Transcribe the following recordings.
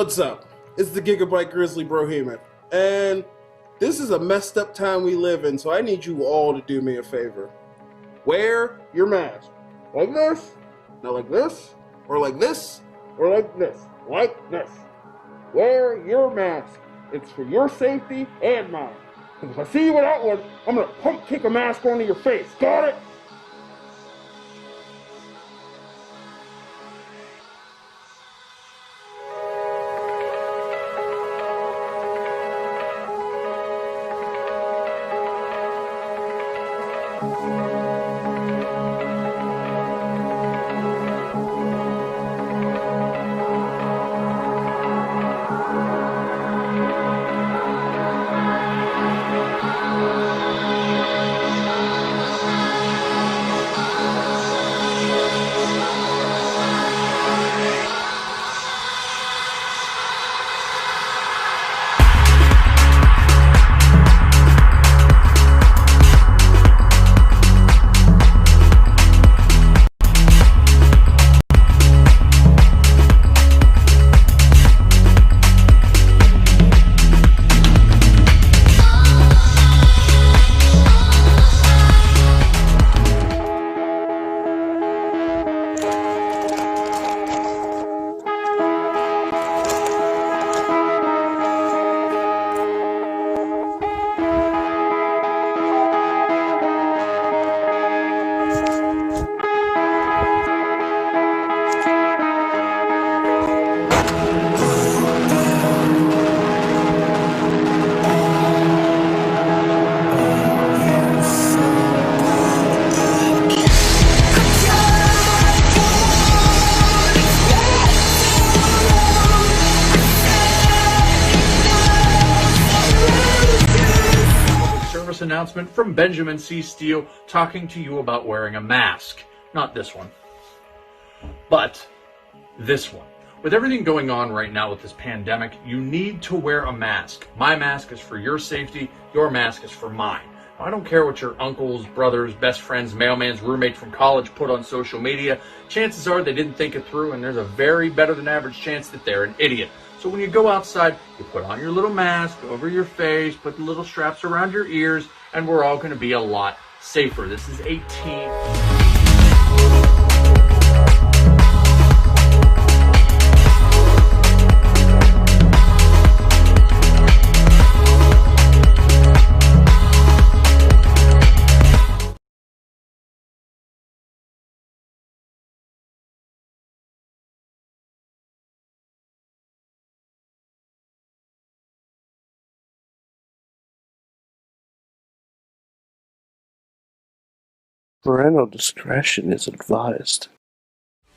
What's up? It's the Gigabyte Grizzly Brohemon, and this is a messed up time we live in, so I need you all to do me a favor. Wear your mask. Like this, not like this, or like this, or like this, like this. Wear your mask. It's for your safety and mine. Because if I see you without one, I'm gonna pump kick a mask onto your face. Got it? Announcement from Benjamin C. Steele talking to you about wearing a mask. Not this one, but this one. With everything going on right now with this pandemic, you need to wear a mask. My mask is for your safety. Your mask is for mine. I don't care what your uncles, brothers, best friends, mailman's roommate from college put on social media. Chances are they didn't think it through, and there's a very better than average chance that they're an idiot. So when you go outside, you put on your little mask over your face, put the little straps around your ears, and we're all going to be a lot safer. This is a team. Parental discretion is advised.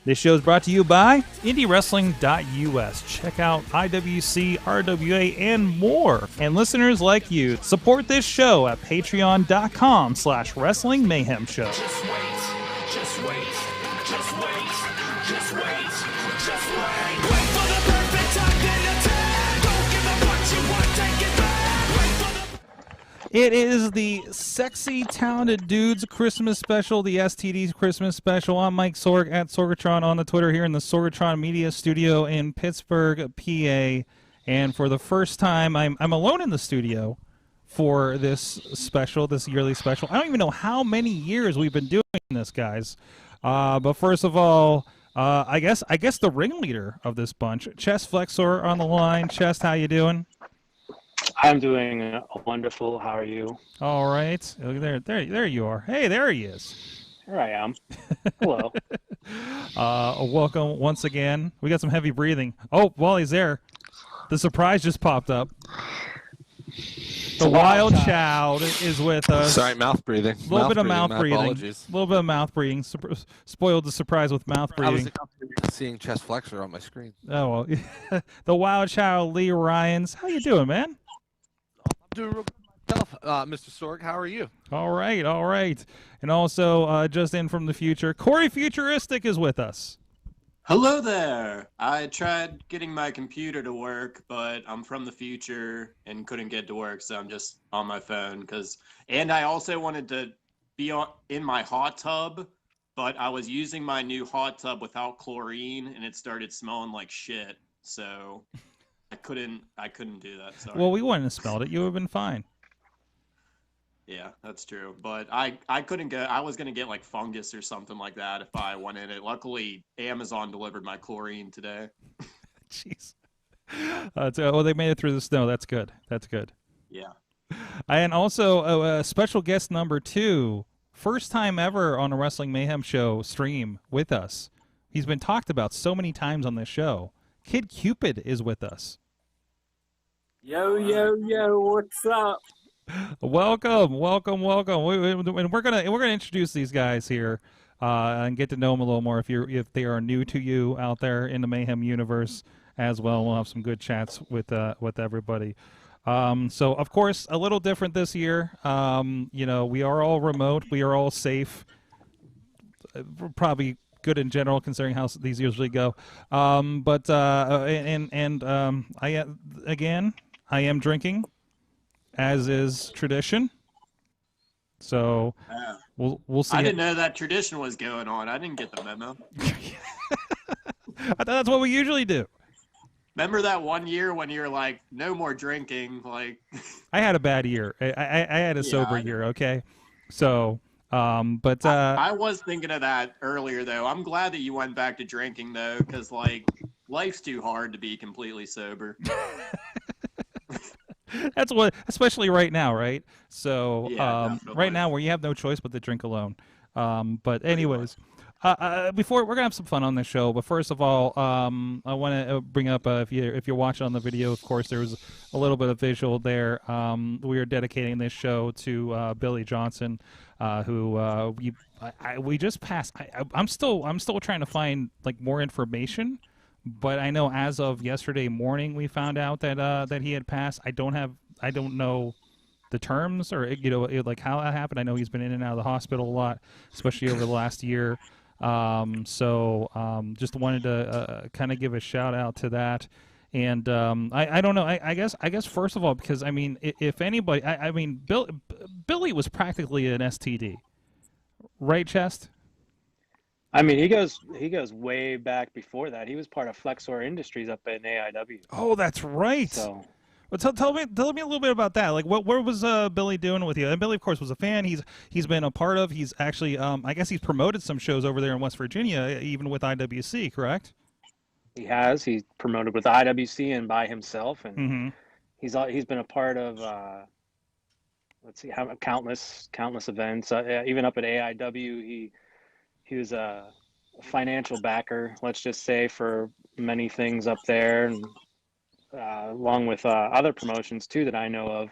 This show is brought to you by IndieWrestling.us. Check out IWC, RWA, and more. And listeners like you, support this show at Patreon.com/Wrestling Mayhem Show. Just wait, just wait, just wait, just wait, just wait. Wait for the perfect time, then attack. Don't give up what you want, take it back. Wait for the... It is the Sexy Talented Dudes Christmas Special, the STD Christmas Special. I'm Mike Sorg at Sorgatron on the Twitter here in the Sorgatron Media Studio in Pittsburgh, PA. And for the first time, I'm alone in the studio for this special, this yearly special. I don't even know how many years we've been doing this, guys. But first of all, I guess the ringleader of this bunch, Chess Flexor on the line. Chess, how you doing? I'm doing wonderful. How are you? All right. There you are. Hey, there he is. Here I am. Hello. Welcome once again. We got some heavy breathing. Oh, while he's there, the surprise just popped up. The Wild Child is with us. Sorry, mouth breathing. A little bit of mouth breathing. Apologies. A little bit of mouth breathing. Spoiled the surprise with mouth breathing. I was seeing Chess Flexor on my screen. Oh, well. The Wild Child, Lee Ryans. How you doing, man? I'm doing real good myself. Mr. Sorg, how are you? All right, all right. And also, just in from the future, Corey Futuristic is with us. Hello there. I tried getting my computer to work, but I'm from the future and couldn't get to work, so I'm just on my phone. And I also wanted to be in my hot tub, but I was using my new hot tub without chlorine, and it started smelling like shit. So couldn't do that. Sorry. Well, we wouldn't have smelled it. You would have been fine. Yeah, that's true. But I couldn't go. I was gonna get like fungus or something like that if I went in it. Luckily, Amazon delivered my chlorine today. Jeez. Well, they made it through the snow. That's good. That's good. Yeah. And also, special guest number 2, first time ever on a Wrestling Mayhem show stream with us. He's been talked about so many times on this show. Kid Cupid is with us. Yo, what's up? Welcome. And we're gonna introduce these guys here and get to know them a little more. If they are new to you out there in the Mayhem universe as well, we'll have some good chats with everybody. So of course, a little different this year. We are all remote. We are all safe. Probably good in general, considering how these usually go. I am drinking, as is tradition. So we'll see. I didn't know that tradition was going on. I didn't get the memo. I thought that's what we usually do. Remember that one year when you were like, no more drinking? Like, I had a bad year. I had a sober year. Okay, so. I was thinking of that earlier, though. I'm glad that you went back to drinking, though, because, like, life's too hard to be completely sober. That's what, especially right now, right? So, Yeah, right now where you have no choice but to drink alone. But anyways, before we're gonna have some fun on this show, but first of all, I want to bring up if you're watching on the video, of course, there was a little bit of visual there. We are dedicating this show to Billy Johnson, who we just passed. I'm still trying to find like more information, but I know as of yesterday morning we found out that he had passed. I don't know the terms or like how that happened. I know he's been in and out of the hospital a lot, especially over the last year. Just wanted to kind of give a shout out to that. And I don't know. I guess first of all, because I mean, if anybody, I mean, Billy was practically an STD, right, Chest? I mean, he goes way back before that. He was part of Flexor Industries up in AIW. Oh, that's right. So, well, tell me a little bit about that. Like, what was Billy doing with you? And Billy, of course, was a fan. He's been a part of. He's actually, I guess, he's promoted some shows over there in West Virginia, even with IWC, correct? he has. He's promoted with IWC and by himself, and he's been a part of let's see, how countless events. Even up at AIW, he was a financial backer, let's just say, for many things up there, and along with other promotions too that I know of.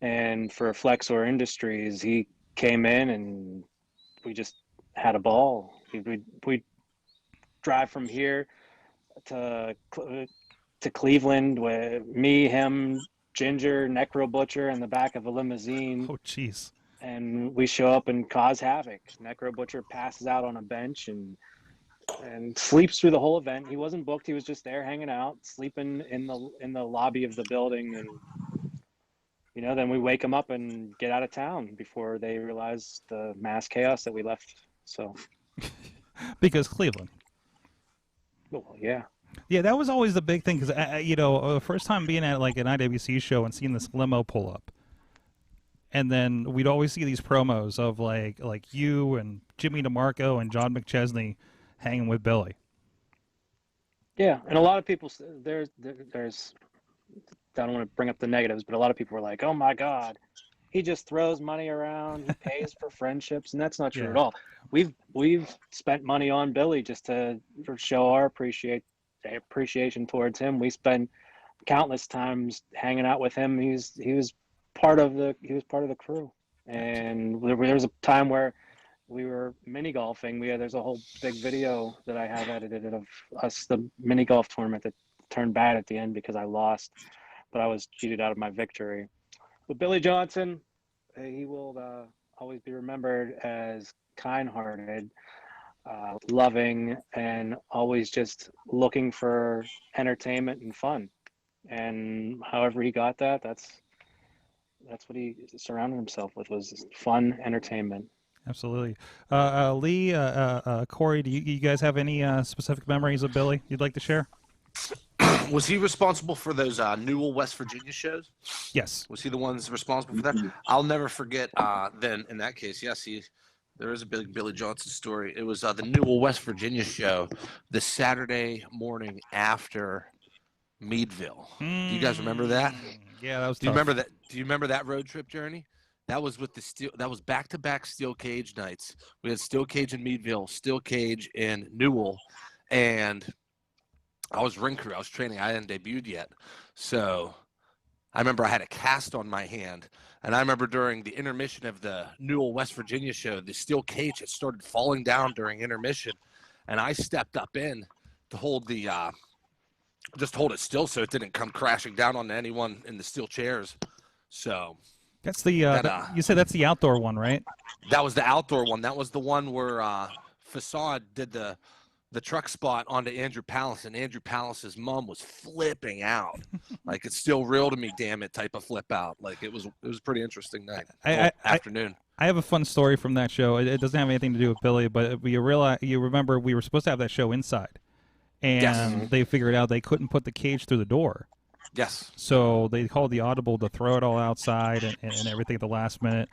And for Flexor Industries, he came in and we just had a ball. We drive from here to Cleveland with me, him, Ginger, Necro Butcher in the back of a limousine. Oh, jeez. And we show up and cause havoc. Necro Butcher passes out on a bench and sleeps through the whole event. He wasn't booked. He was just there hanging out, sleeping in the lobby of the building. And, then we wake him up and get out of town before they realize the mass chaos that we left. So, because Cleveland. Well, yeah. Yeah, that was always the big thing because, the first time being at like an IWC show and seeing this limo pull up. And then we'd always see these promos of like you and Jimmy DeMarco and John McChesney hanging with Billy. Yeah, and a lot of people, there's I don't want to bring up the negatives, but a lot of people were like, "Oh my God, he just throws money around. He pays for friendships," and that's not true at all. We've spent money on Billy just to show our appreciation towards him. We spent countless times hanging out with him. He was part of the crew, and there was a time where we were mini golfing. There's a whole big video that I have edited of us, the mini golf tournament that turned bad at the end because I lost, but I was cheated out of my victory. But Billy Johnson, he will always be remembered as kind-hearted, loving, and always just looking for entertainment and fun. And however he got that, that's what he surrounded himself with, was fun entertainment. Absolutely. Lee, Corey, do you guys have any specific memories of Billy you'd like to share? Was he responsible for those Newell, West Virginia shows? Yes. Was he the ones responsible for that? I'll never forget. Then in that case, yes, there is a big Billy Johnson story. It was the Newell, West Virginia show, the Saturday morning after Meadville. Do you guys remember that? Yeah, that was. Do you tough. remember that? Do you remember that road trip journey? That was with the steel. That was back-to-back steel cage nights. We had steel cage in Meadville, steel cage in Newell, and I was ring crew. I was training. I hadn't debuted yet, so I remember I had a cast on my hand, and I remember during the intermission of the Newell, West Virginia show, the steel cage had started falling down during intermission, and I stepped up in to hold the just hold it still so it didn't come crashing down onto anyone in the steel chairs. So That's the you said that's the outdoor one, right? that was the outdoor one. That was the one where Facade did the truck spot onto Andrew Palace, and Andrew Palace's mom was flipping out. Like, it's still real to me, damn it, type of flip out. Like, it was a pretty interesting night. Afternoon. I have a fun story from that show. It doesn't have anything to do with Billy, but you remember we were supposed to have that show inside, and Yes. they figured out they couldn't put the cage through the door. Yes. So they called the audible to throw it all outside and everything at the last minute.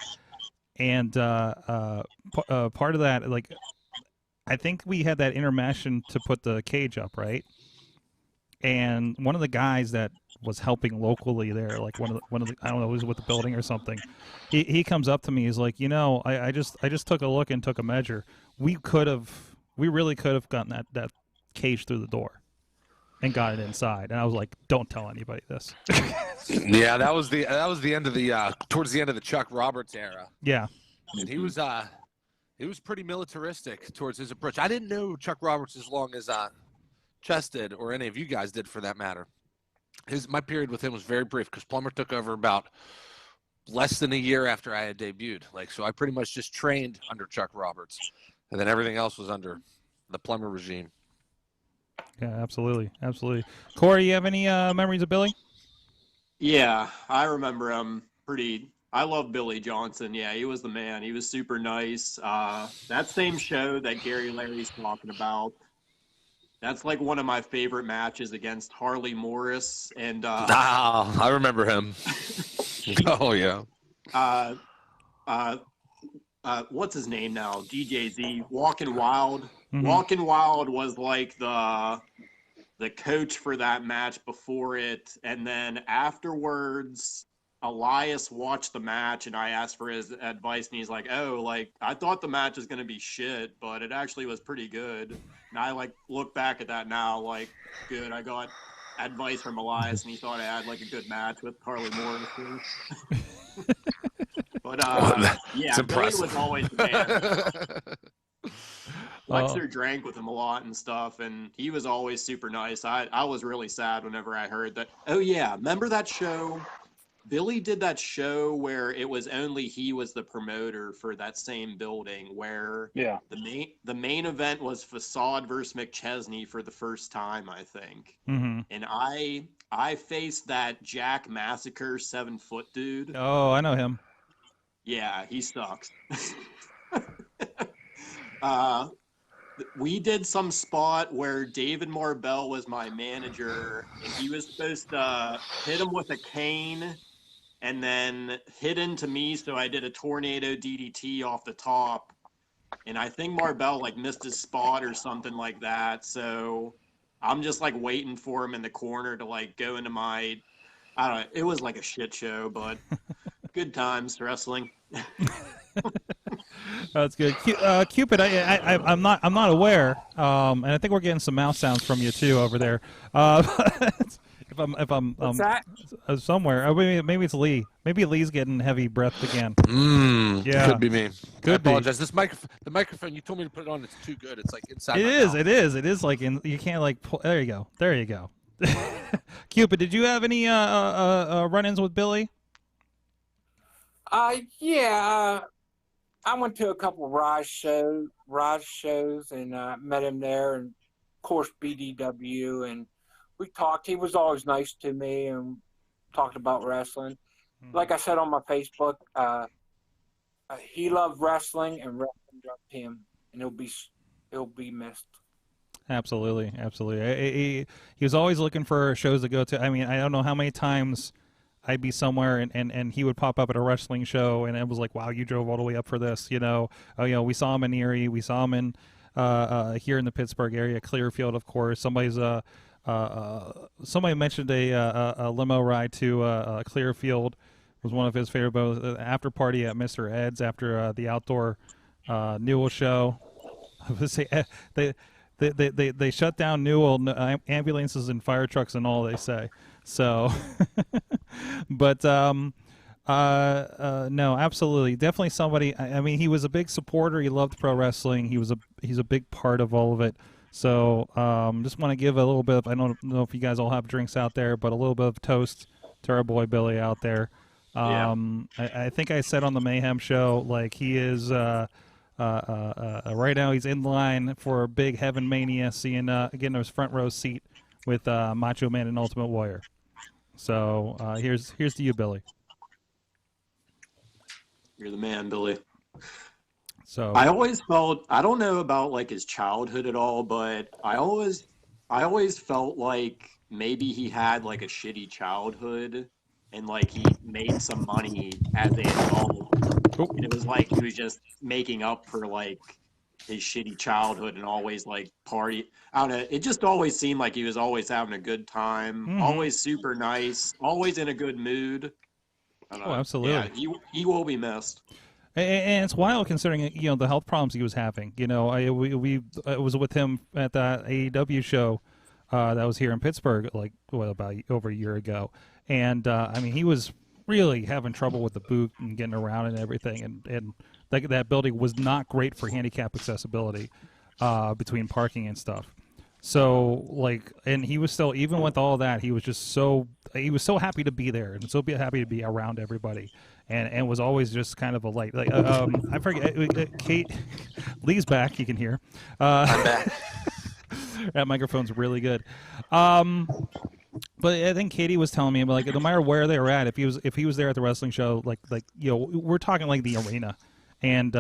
And part of that, like, I think we had that intermission to put the cage up, right? And one of the guys that was helping locally there, like one of the I don't know, he was with the building or something. He comes up to me. He's like, I just took a look and took a measure. We really could have gotten that cage through the door and got it inside. And I was like, don't tell anybody this. Yeah, that was the end of the towards the end of the Chuck Roberts era. Yeah. And he was pretty militaristic towards his approach. I didn't know Chuck Roberts as long as Chess did, or any of you guys did for that matter. My period with him was very brief because Plummer took over about less than a year after I had debuted. Like, so I pretty much just trained under Chuck Roberts, and then everything else was under the Plummer regime. Yeah, absolutely. Corey, you have any memories of Billy? Yeah, I remember him pretty. I love Billy Johnson. Yeah, he was the man. He was super nice. That same show that Gary Larry's talking about, that's like one of my favorite matches against Harley Morris. And I remember him. Oh, yeah. What's his name now? DJZ, Walkin' Wild. Mhm. Walkin' Wild was like the coach for that match before it. And then afterwards, Elias watched the match, and I asked for his advice, and he's like, "Oh, like, I thought the match was gonna be shit, but it actually was pretty good." And I like look back at that now, like, good. I got advice from Elias, and he thought I had like a good match with Harley Morrison. But yeah, Billy was always the man. Flexor drank with him a lot and stuff, and he was always super nice. I was really sad whenever I heard that. Oh yeah, remember that show? Billy did that show where it was only he was the promoter for that same building, where the main event was Facade versus McChesney for the first time, I think. Mm-hmm. And I faced that Jack Massacre 7-foot dude. Oh, I know him. Yeah, he sucks. We did some spot where David Marbell was my manager, and he was supposed to hit him with a cane and then hit into me, so I did a tornado DDT off the top. And I think Marbell like missed his spot or something like that, so I'm just like waiting for him in the corner to like go into my, I don't know, it was like a shit show, but good times wrestling. That's good. Cupid, I'm not aware, and I think we're getting some mouth sounds from you too over there. If I'm What's that? somewhere, maybe it's Lee. Maybe Lee's getting heavy breath again. Yeah, could be me. Could be. I apologize. The microphone you told me to put it on. It's too good. It's like inside. It is like you can't like pull. There you go. Cupid, did you have any run-ins with Billy? Yeah. I went to a couple Raj shows, and met him there, and of course BDW, and we talked. He was always nice to me, and talked about wrestling. Like I said on my Facebook, he loved wrestling, and wrestling loved him, and he'll be missed. Absolutely, absolutely. He was always looking for shows to go to. I mean, I don't know how many times I'd be somewhere and he would pop up at a wrestling show, and it was like, wow, you drove all the way up for this, you know. We saw him in Erie, we saw him in here in the Pittsburgh area, Clearfield, of course. Somebody mentioned a limo ride to Clearfield was one of his favorite. But after party at Mr. Ed's after the outdoor Newell show. I would say they shut down Newell, ambulances and fire trucks and all, they say. So, but no, absolutely, definitely somebody. I mean, he was a big supporter. He loved pro wrestling. He's a big part of all of it. So, just want to give a little bit of, I don't know if you guys all have drinks out there, but a little bit of toast to our boy Billy out there. I think I said on the Mayhem show, like, he is right now he's in line for a big Heaven Mania, seeing getting his front row seat with Macho Man and Ultimate Warrior. So here's to you, Billy. You're the man, Billy. So I always felt, I don't know about like his childhood at all, but I always felt like maybe he had like a shitty childhood and like he made some money as an adult. And it was like he was just making up for like his shitty childhood and always like party. I don't know. It just always seemed like he was always having a good time, always super nice, always in a good mood. I don't know. Absolutely. Yeah, he will be missed. And it's wild considering, you know, the health problems he was having. You know, I was with him at that AEW show that was here in Pittsburgh, like about over a year ago, and I mean, he was really having trouble with the boot and getting around and everything, and that building was not great for handicap accessibility between parking and stuff. So like, and he was still, even with all that, he was so happy to be there and so happy to be around everybody. And was always just kind of a light. Like I forget, Kate Lee's back. You can hear. I'm back. That microphone's really good. But I think Katie was telling me, like, no matter where they were at, if he was there at the wrestling show, like you know, we're talking like the arena, and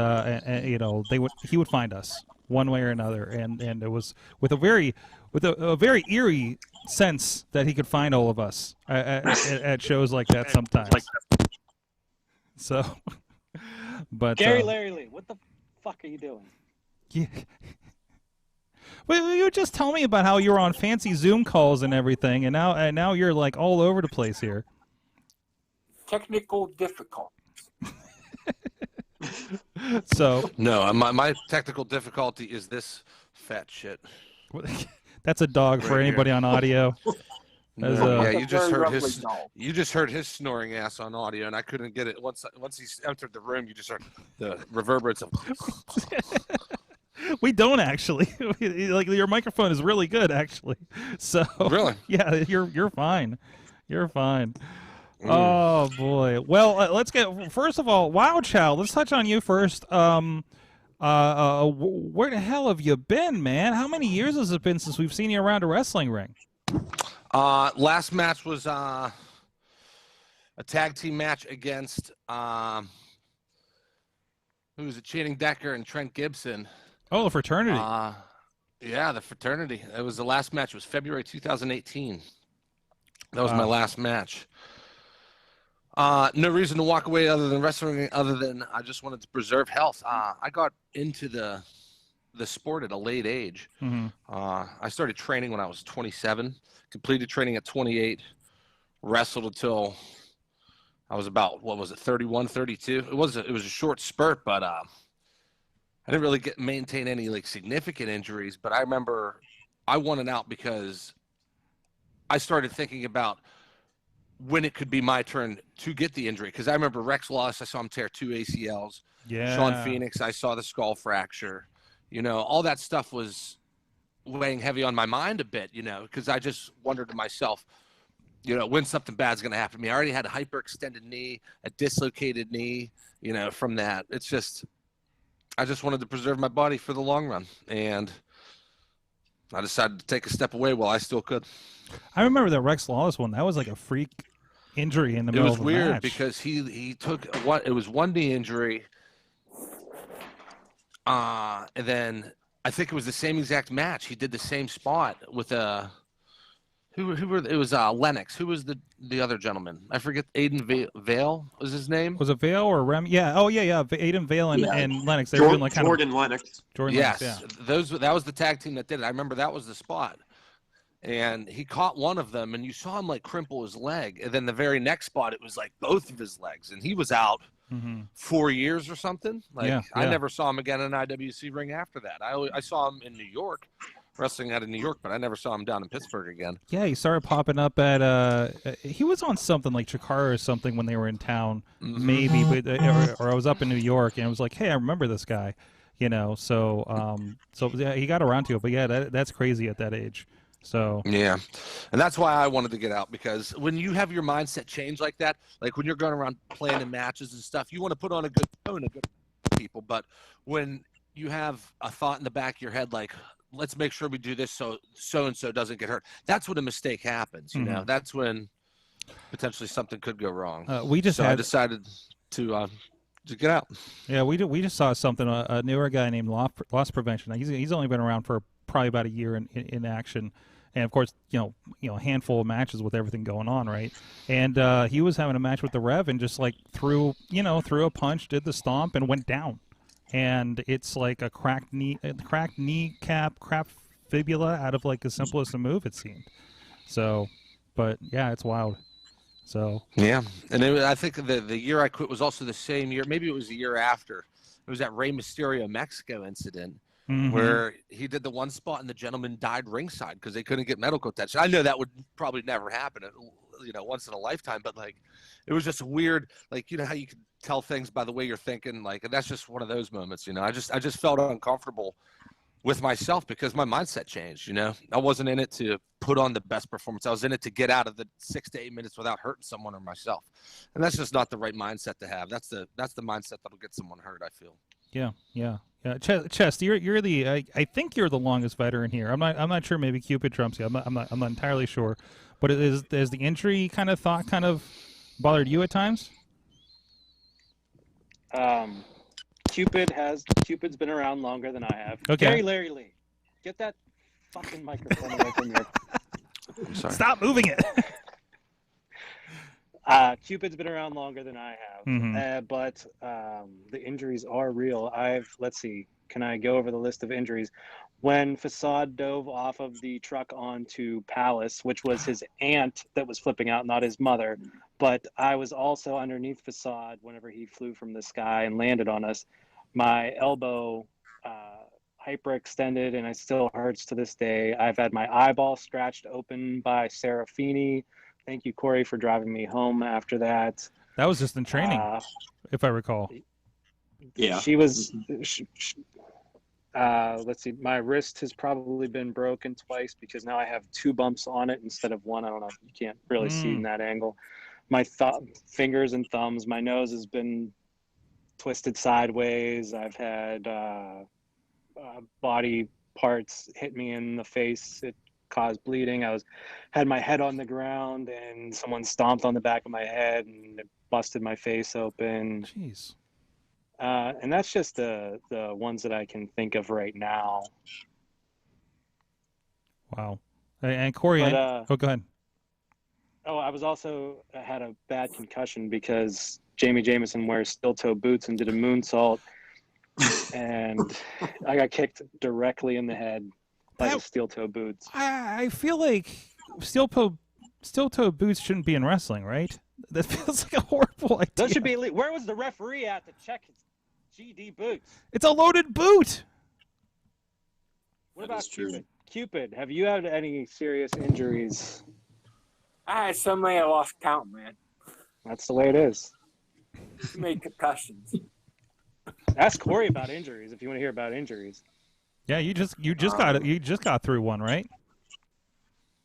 you know, he would find us one way or another, and it was with a very eerie sense that he could find all of us at shows like that sometimes. So, but Gary Larry Lee, what the fuck are you doing? Yeah. Well, you were just telling me about how you were on fancy Zoom calls and everything, and now you're like all over the place here. Technical difficult. So no, my technical difficulty is this fat shit. That's a dog for anybody on audio. No, yeah, you just heard his snoring ass on audio, and I couldn't get it. Once he entered the room, you just heard the reverberates of. We don't actually. Like, your microphone is really good, actually. So really, yeah, you're fine. You're fine. Oh boy. Well, let's get, first of all, Wild Child. Let's touch on you first. Where the hell have you been, man? How many years has it been since we've seen you around a wrestling ring? Last match was a tag team match against who was it? Channing Decker and Trent Gibson. Oh, the fraternity. Yeah, the fraternity. It was the last match. It was February 2018. That was my last match. No reason to walk away other than wrestling, other than I just wanted to preserve health. I got into the sport at a late age. I started training when I was 27, completed training at 28, wrestled until I was about, 31, 32. It was a short spurt, but I didn't really maintain any like significant injuries. But I remember I wanted out because I started thinking about when it could be my turn to get the injury. Because I remember Rex Wallace, I saw him tear 2 ACLs. Yeah. Sean Phoenix, I saw the skull fracture. You know, all that stuff was weighing heavy on my mind a bit, you know, because I just wondered to myself, you know, when something bad's going to happen to me. I already had a hyperextended knee, a dislocated knee, you know, from that. It's just, I just wanted to preserve my body for the long run. And I decided to take a step away while I still could. I remember that Rex Lawless one. That was like a freak injury in the middle of the match. It was weird because he took what, it was one knee injury. And then I think it was the same exact match. He did the same spot with who were it was Lennox. Who was the other gentleman? I forget. Aiden Vale was his name. Was it Vale or Rem? Yeah. Oh yeah. Aiden Vale and Lennox. They were doing like kind Jordan Lennox. Jordan Yes, Lennox, yeah. that was the tag team that did it. I remember that was the spot. And he caught one of them, and you saw him like crumple his leg. And then the very next spot, it was like both of his legs, and he was out 4 years or something. Like I never saw him again in an IWC ring after that. I saw him in New York, wrestling out of New York, but I never saw him down in Pittsburgh again. Yeah, he started popping up at he was on something like Chikara or something when they were in town, maybe, but or I was up in New York, and I was like, hey, I remember this guy, you know. So yeah, he got around to it, but yeah, that's crazy at that age. So yeah, and that's why I wanted to get out, because when you have your mindset change like that, like when you're going around planning matches and stuff, you want to put on a good tone and good people. But when you have a thought in the back of your head like, let's make sure we do this so and so doesn't get hurt, that's when a mistake happens. You know, that's when potentially something could go wrong. I decided to get out. Yeah, we just saw something. A newer guy named Loss Prevention. He's only been around for probably about a year in action. And of course, you know, a handful of matches with everything going on, right? And he was having a match with the Rev and just like threw a punch, did the stomp, and went down. And it's like a cracked kneecap, cracked fibula out of like as simple as a move, it seemed. So, but yeah, it's wild. So yeah, and I think the year I quit was also the same year. Maybe it was the year after. It was that Rey Mysterio Mexico incident. Where he did the one spot and the gentleman died ringside because they couldn't get medical attention. I know that would probably never happen, you know, once in a lifetime, but like, it was just weird. Like, you know how you can tell things by the way you're thinking, like, and that's just one of those moments, you know. I just felt uncomfortable with myself because my mindset changed, you know. I wasn't in it to put on the best performance. I was in it to get out of the 6 to 8 minutes without hurting someone or myself. And that's just not the right mindset to have. That's the mindset that'll get someone hurt, I feel. Yeah. Chest, you're the I think you're the longest veteran here. I'm not sure. Maybe Cupid trumps you. I'm not entirely sure. But is the injury kind of bothered you at times? Cupid's been around longer than I have. Okay. Larry Lee, get that fucking microphone away from your. I'm sorry. Stop moving it. Cupid's been around longer than I have, but the injuries are real. Let's see, can I go over the list of injuries? When Facade dove off of the truck onto Palace, which was his aunt that was flipping out, not his mother, but I was also underneath Facade whenever he flew from the sky and landed on us. My elbow hyperextended, and it still hurts to this day. I've had my eyeball scratched open by Serafini. Thank you, Corey, for driving me home after that. That was just in training, if I recall. Yeah. She was. Let's see. My wrist has probably been broken twice because now I have 2 bumps on it instead of 1. I don't know. You can't really see in that angle. My fingers and thumbs. My nose has been twisted sideways. I've had body parts hit me in the face. It caused bleeding. Had my head on the ground and someone stomped on the back of my head and it busted my face open. Jeez. And that's just the ones that I can think of right now. Wow. And Corey, go ahead. Oh, I had a bad concussion because Jamie Jameson wears steel-toe boots and did a moonsault, and I got kicked directly in the head by the steel-toe boots. I feel like steel-toe boots shouldn't be in wrestling, right? That feels like a horrible idea. That should be illegal. Where was the referee at to check his GD boots? It's a loaded boot. What about Cupid? Cupid, have you had any serious injuries? I had so many I lost count, man. That's the way it is. Too many concussions. Ask Corey about injuries if you want to hear about injuries. Yeah, you just got through one, right?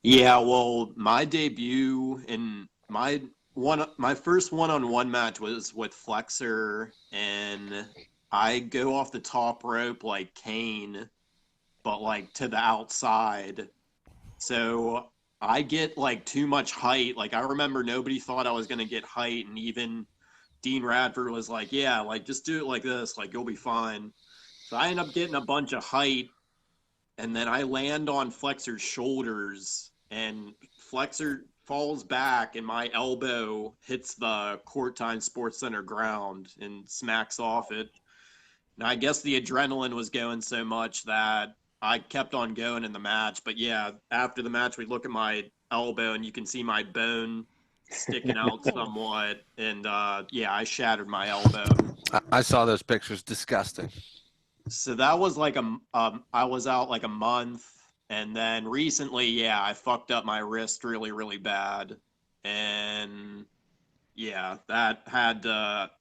Yeah, well, my debut in my first one-on-one match was with Flexor, and I go off the top rope like Kane, but like to the outside. So I get like too much height. Like I remember nobody thought I was gonna get height, and even Dean Radford was like, "Yeah, like just do it like this, like you'll be fine." So I end up getting a bunch of height, and then I land on Flexor's shoulders, and Flexor falls back, and my elbow hits the Courtine Sports Center ground and smacks off it. And I guess the adrenaline was going so much that I kept on going in the match. But yeah, after the match, we look at my elbow, and you can see my bone sticking out somewhat. And yeah, I shattered my elbow. I saw those pictures. Disgusting. So that was like I was out like a month. And then recently, yeah, I fucked up my wrist really, really bad. And yeah, that had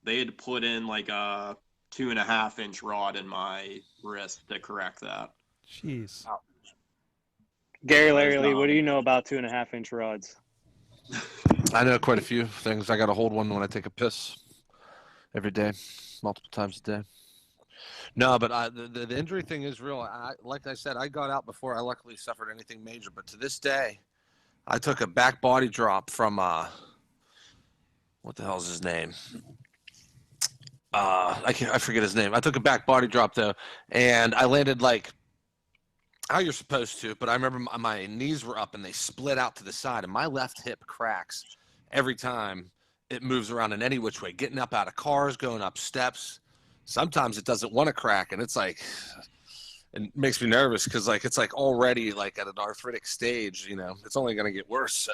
they had to put in like a 2.5-inch rod in my wrist to correct that. Jeez. Gary Larry Lee, what do you know about 2.5-inch rods? I know quite a few things. I got to hold one when I take a piss every day, multiple times a day. No, but the injury thing is real. Like I said, I got out before I luckily suffered anything major. But to this day, I took a back body drop from what the hell's his name? I forget his name. I took a back body drop though, and I landed like how you're supposed to. But I remember my knees were up and they split out to the side, and my left hip cracks every time it moves around in any which way. Getting up out of cars, going up steps. Sometimes it doesn't want to crack, and it's like, it makes me nervous because like it's like already like at an arthritic stage. You know, it's only going to get worse. So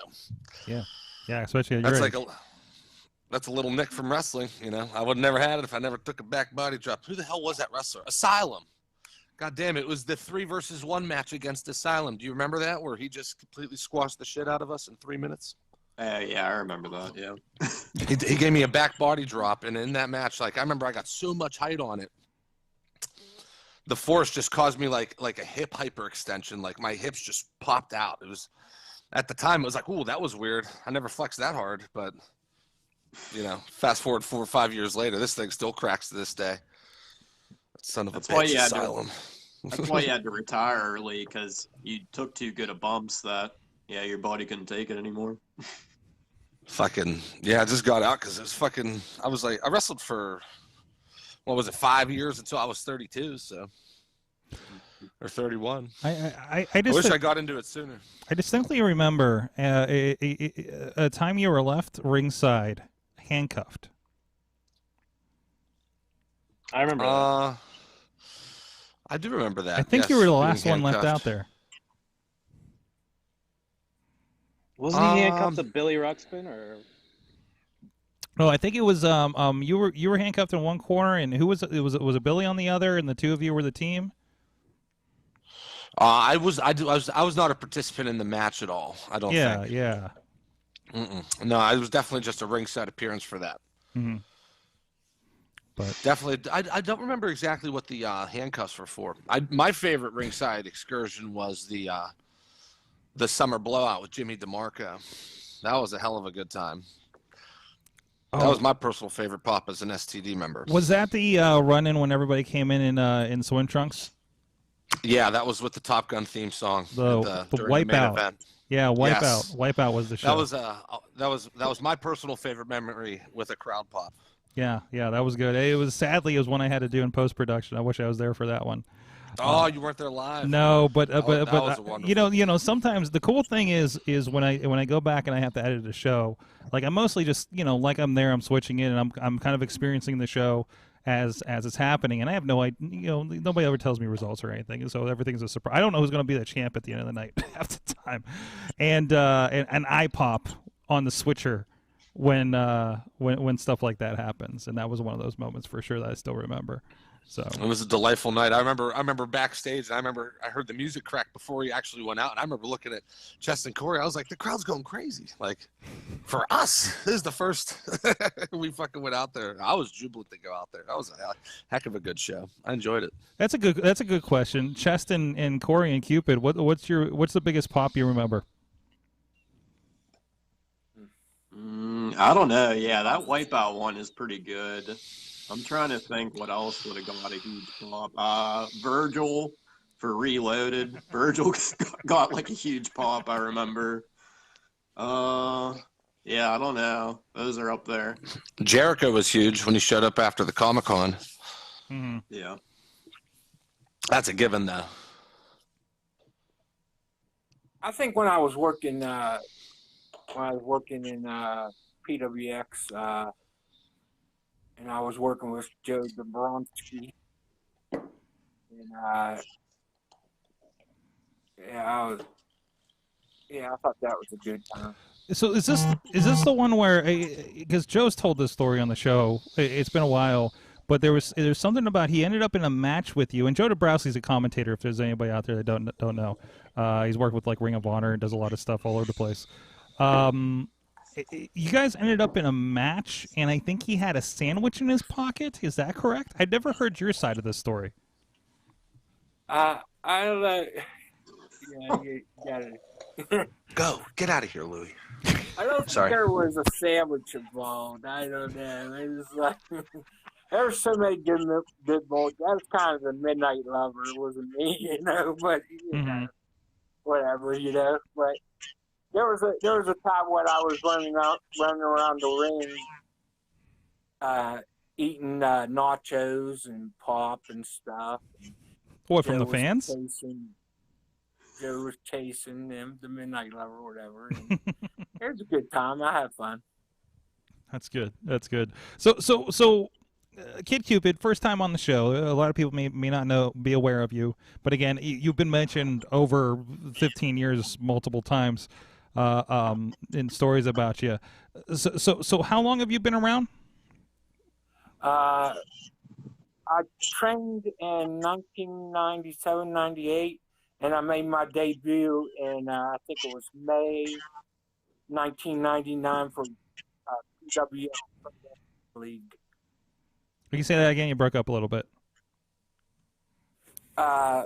Yeah, especially at that's your like age. that's a little nick from wrestling. You know, I would never had it if I never took a back body drop. Who the hell was that wrestler? Asylum. God damn it! Was the 3-versus-1 match against Asylum? Do you remember that where he just completely squashed the shit out of us in 3 minutes? Yeah, I remember that. Yeah. He gave me a back body drop, and in that match, like I remember, I got so much height on it. The force just caused me like a hip hyperextension. Like my hips just popped out. It was at the time it was like, ooh, that was weird. I never flexed that hard, but you know, fast forward 4 or 5 years later, this thing still cracks to this day. Son of That's a why bitch, you had Asylum. That's why you had to retire early, because you took too good of bumps that your body couldn't take it anymore. Fucking yeah, I just got out because it was fucking. I was like, I wrestled for what was it, 5 years until I was 32, so or 31. I I just wish I got into it sooner. I distinctly remember a time you were left ringside, handcuffed. I remember that. I do remember that. I think yes, you were the being last one left handcuffed. out there. Wasn't he handcuffed to Billy Ruxpin or? No, I think it was you were handcuffed in one corner, and who was it? Was it Billy on the other, and the two of you were the team? I was not a participant in the match at all. I don't think. Yeah. No, I was definitely just a ringside appearance for that. Mm-hmm. But Definitely, I don't remember exactly what the handcuffs were for. My favorite ringside excursion was the summer blowout with Jimmy DeMarco. That was a hell of a good time. That was my personal favorite pop as an STD member. Was that the run-in when everybody came in swim trunks? Yeah, that was with the Top Gun theme song. The during the main Wipeout. event. Yeah, Wipeout. Yes. Wipeout was the show. That was my personal favorite memory with a crowd pop. Yeah, that was good. It was one I had to do in post-production. I wish I was there for that one. Oh, you weren't there live. No, but that was a wonderful. you know, sometimes the cool thing is when I go back and I have to edit a show, like I'm mostly just like I'm there, I'm switching in, and I'm kind of experiencing the show as it's happening, and I have no idea. Nobody ever tells me results or anything, so everything's a surprise. I don't know who's going to be the champ at the end of the night half the time, and I pop on the switcher when stuff like that happens, and that was one of those moments for sure that I still remember. So it was a delightful night. I remember backstage, and I heard the music crack before he actually went out, and I remember looking at Chest and Corey. I was like, the crowd's going crazy. Like, for us, this is the first we fucking went out there. I was jubilant to go out there. That was a heck of a good show. I enjoyed it. That's a good question. Chest and Corey and Cupid. What's the biggest pop you remember? I don't know. Yeah, that Wipeout one is pretty good. I'm trying to think what else would have got a huge pop. Virgil for Reloaded. Virgil got like a huge pop, I remember. Yeah, I don't know. Those are up there. Jericho was huge when he showed up after the Comic-Con. Mm-hmm. Yeah. That's a given, though. I think when I was working in PWX, and I was working with Joe Dobronsky, and I thought that was a good time. So is this the one where, because Joe's told this story on the show, it's been a while, but there's something about he ended up in a match with you, and Joe Dabrowski's a commentator. If there's anybody out there that don't know, he's worked with like Ring of Honor and does a lot of stuff all over the place. You guys ended up in a match, and I think he had a sandwich in his pocket. Is that correct? I'd never heard your side of this story. I don't know. Yeah, you got it. Go. Get out of here, Louie. I don't Sorry. think there was a sandwich involved. I don't know. It was like there's so many good boys. That was kind of the midnight lover. It wasn't me, you know. But you know, whatever, you know. But there was a time when I was running around the ring, eating nachos and pop and stuff. What, from the fans? Joe was chasing them, the midnight lover, or whatever. And it was a good time. I had fun. That's good. That's good. So, Kid Cupid, first time on the show. A lot of people may not be aware of you, but again, you've been mentioned over 15 years multiple times in stories about you. So how long have you been around? I trained in 1997, 98, and I made my debut in I think it was May 1999 for PWL League. Can you say that again? You broke up a little bit. I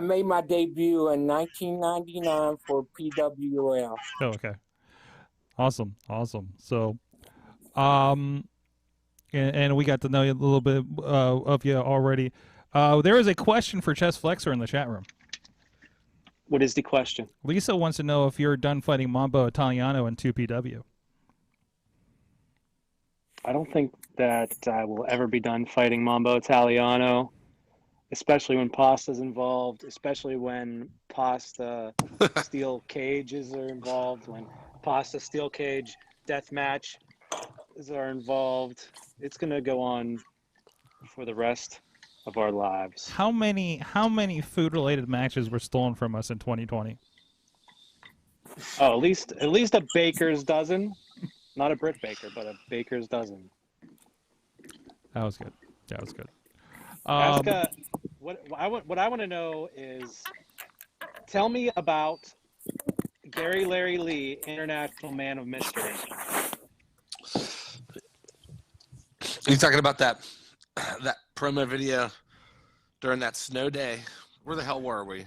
made my debut in 1999 for PWL. Oh, okay. Awesome. So, and we got to know you a little bit of you already. There is a question for Chess Flexor in the chat room. What is the question? Lisa wants to know if you're done fighting Mambo Italiano in 2PW. I don't think that I will ever be done fighting Mambo Italiano, especially when Pasta's involved, especially when Pasta steel cages are involved, when Pasta steel cage death match are involved. It's going to go on for the rest of our lives. How many food-related matches were stolen from us in 2020? Oh, at least a baker's dozen. Not a Brit Baker, but a baker's dozen. That was good. What I want to know is, tell me about Gary Larry Lee, International Man of Mystery. Are you talking about that promo video during that snow day? Where the hell were we?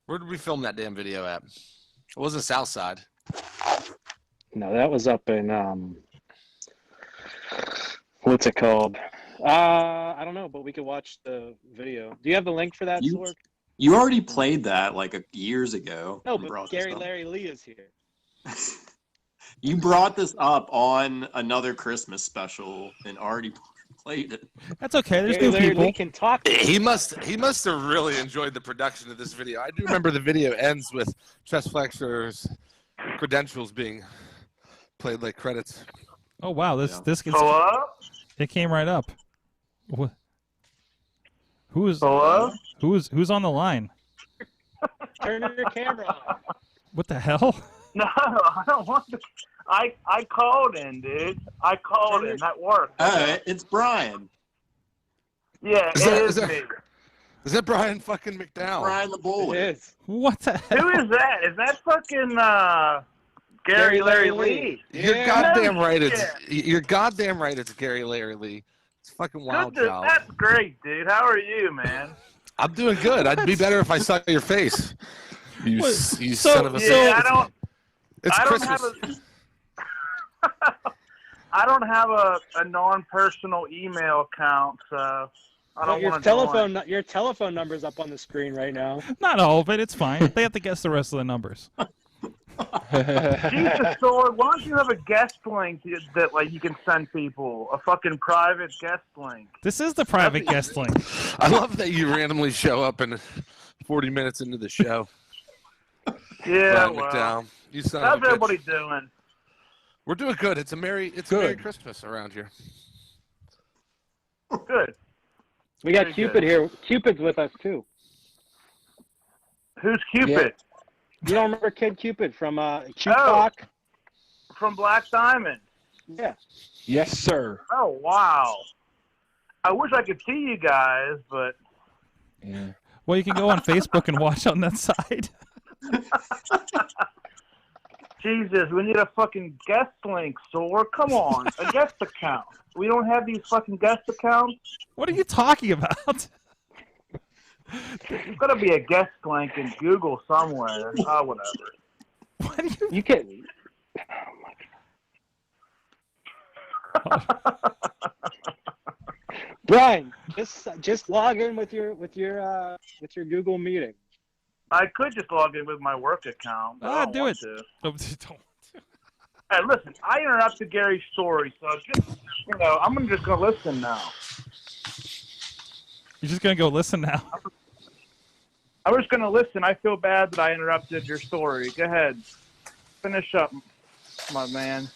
Where did we film that damn video at? It wasn't Southside. No, that was up in what's it called? I don't know, but we could watch the video. Do you have the link for that, Sorg? You already played that like years ago. No, but Gary Larry Lee is here. You brought this up on another Christmas special and already played it. That's okay. There's Gary new Larry people. Lee can talk. He must have really enjoyed the production of this video. I do remember the video ends with Chess Flexor's credentials being played like credits. Oh wow, this gets. Hello? It came right up. What? Hello? Who's on the line? Turn your camera on. What the hell? No, I don't want to. I called in, dude. I called in. That worked. It's Brian. Yeah, it is me. Is that Brian fucking McDowell? Brian the Bully. It is. What the hell? Who is that? Is that fucking Gary Larry Lee? You're goddamn right. You're goddamn right. It's Gary Larry Lee. It's fucking wild, child. That's great, dude. How are you, man? I'm doing good. I'd be better if I saw your face. You son of a. Yeah, It's Christmas. I don't have a non-personal email account, so I don't want to. Your telephone number's up on the screen right now. Not all of it. It's fine. They have to guess the rest of the numbers. Jesus, Sword, why don't you have a guest link that like you can send people? A fucking private guest link. This is the private guest link. I love that you randomly show up and 40 minutes into the show. Yeah, Brian well, McDowell. You son how's of a bitch. everybody doing? We're doing good. It's a Merry Christmas around here. Good. We got Very Cupid good. here. Cupid's with us too. Who's Cupid? You don't remember Kid Cupid from Cupid? From Black Diamond. Yeah. Yes, sir. Oh, wow. I wish I could see you guys, but... Yeah. Well, you can go on Facebook and watch on that side. Jesus, we need a fucking guest link, Sor. Come on, a guest account. We don't have these fucking guest accounts? What are you talking about? There's got to be a guest link in Google somewhere. Oh, whatever. What do you... You can... Brian, just log in with your Google meeting. I could just log in with my work account. But I don't do want it. to. Don't. Hey, listen, I interrupted Gary's story, so just, I'm just going to listen now. You're just going to go listen now? I'm just going to listen. I feel bad that I interrupted your story. Go ahead. Finish up, my man.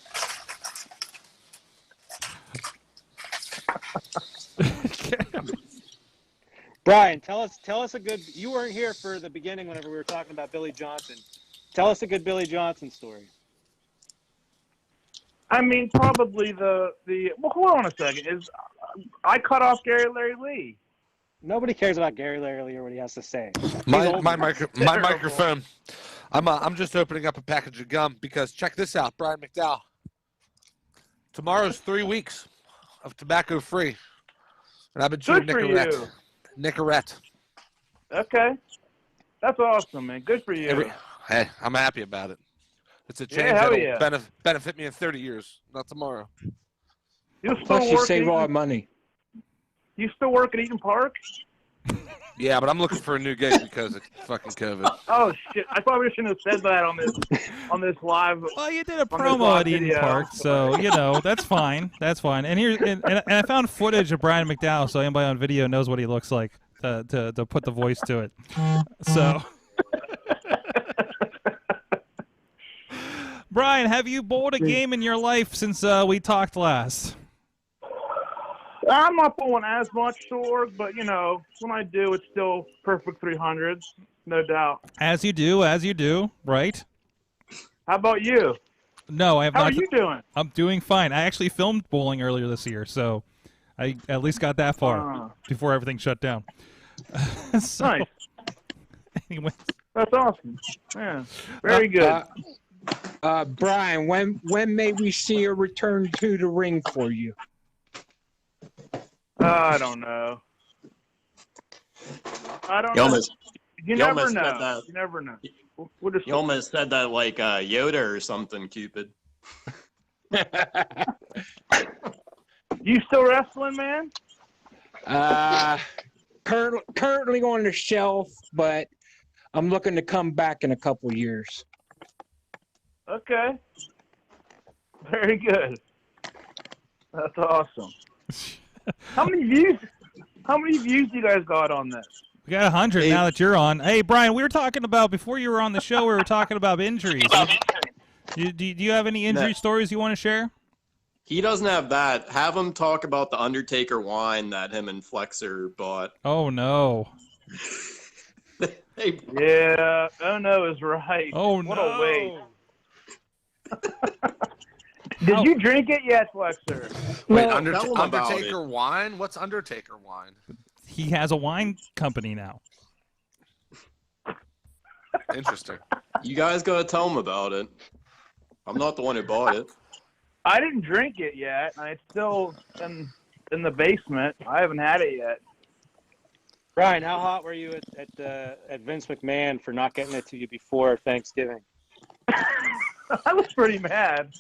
Brian, tell us a good. You weren't here for the beginning whenever we were talking about Billy Johnson. Tell us a good Billy Johnson story. I mean, probably the. Well, hold on a second. I cut off Gary Larry Lee. Nobody cares about Gary Larry Lee or what he has to say. My microphone. I'm just opening up a package of gum because check this out, Brian McDowell. Tomorrow's 3 weeks of tobacco free, and I've been chewing Nicorette. Okay, that's awesome, man. Good for you. Hey, I'm happy about it. It's a change that'll benefit me in 30 years, not tomorrow. Plus, you save all our money. You still work at Eaton Park? Yeah, but I'm looking for a new gig because of fucking COVID. Oh shit! I probably shouldn't have said that on this live. Well, you did a promo at Eden Park, so that's fine. That's fine. And here, and I found footage of Brian McDowell, so anybody on video knows what he looks like to put the voice to it. So, Brian, have you bowled a game in your life since we talked last? I'm not pulling as much sword, but when I do, it's still perfect 300s, no doubt. As you do, right? How about you? No, I have not. How are you doing? I'm doing fine. I actually filmed bowling earlier this year, so I at least got that far before everything shut down. So, nice. Anyway. That's awesome. Yeah, very good. Brian, when may we see a return to the ring for you? I don't know. You never know. You never know. You almost said that like Yoda or something, Cupid. You still wrestling, man? Currently on the shelf, but I'm looking to come back in a couple years. Okay. Very good. That's awesome. How many views do you guys got on this? We got 100 now that you're on. Hey, Brian, we were talking about, before you were on the show, we were talking about injuries. Do you have any injury stories you want to share? He doesn't have that. Have him talk about the Undertaker wine that him and Flexor bought. Oh, no. Yeah, oh no is right. Oh, what no. A waste. Did you drink it yet, Flexor? Wait, Undertaker wine? What's Undertaker wine? He has a wine company now. Interesting. You guys gotta tell him about it. I'm not the one who bought it. I didn't drink it yet. It's still in the basement. I haven't had it yet. Brian, how hot were you at Vince McMahon for not getting it to you before Thanksgiving? I was pretty mad.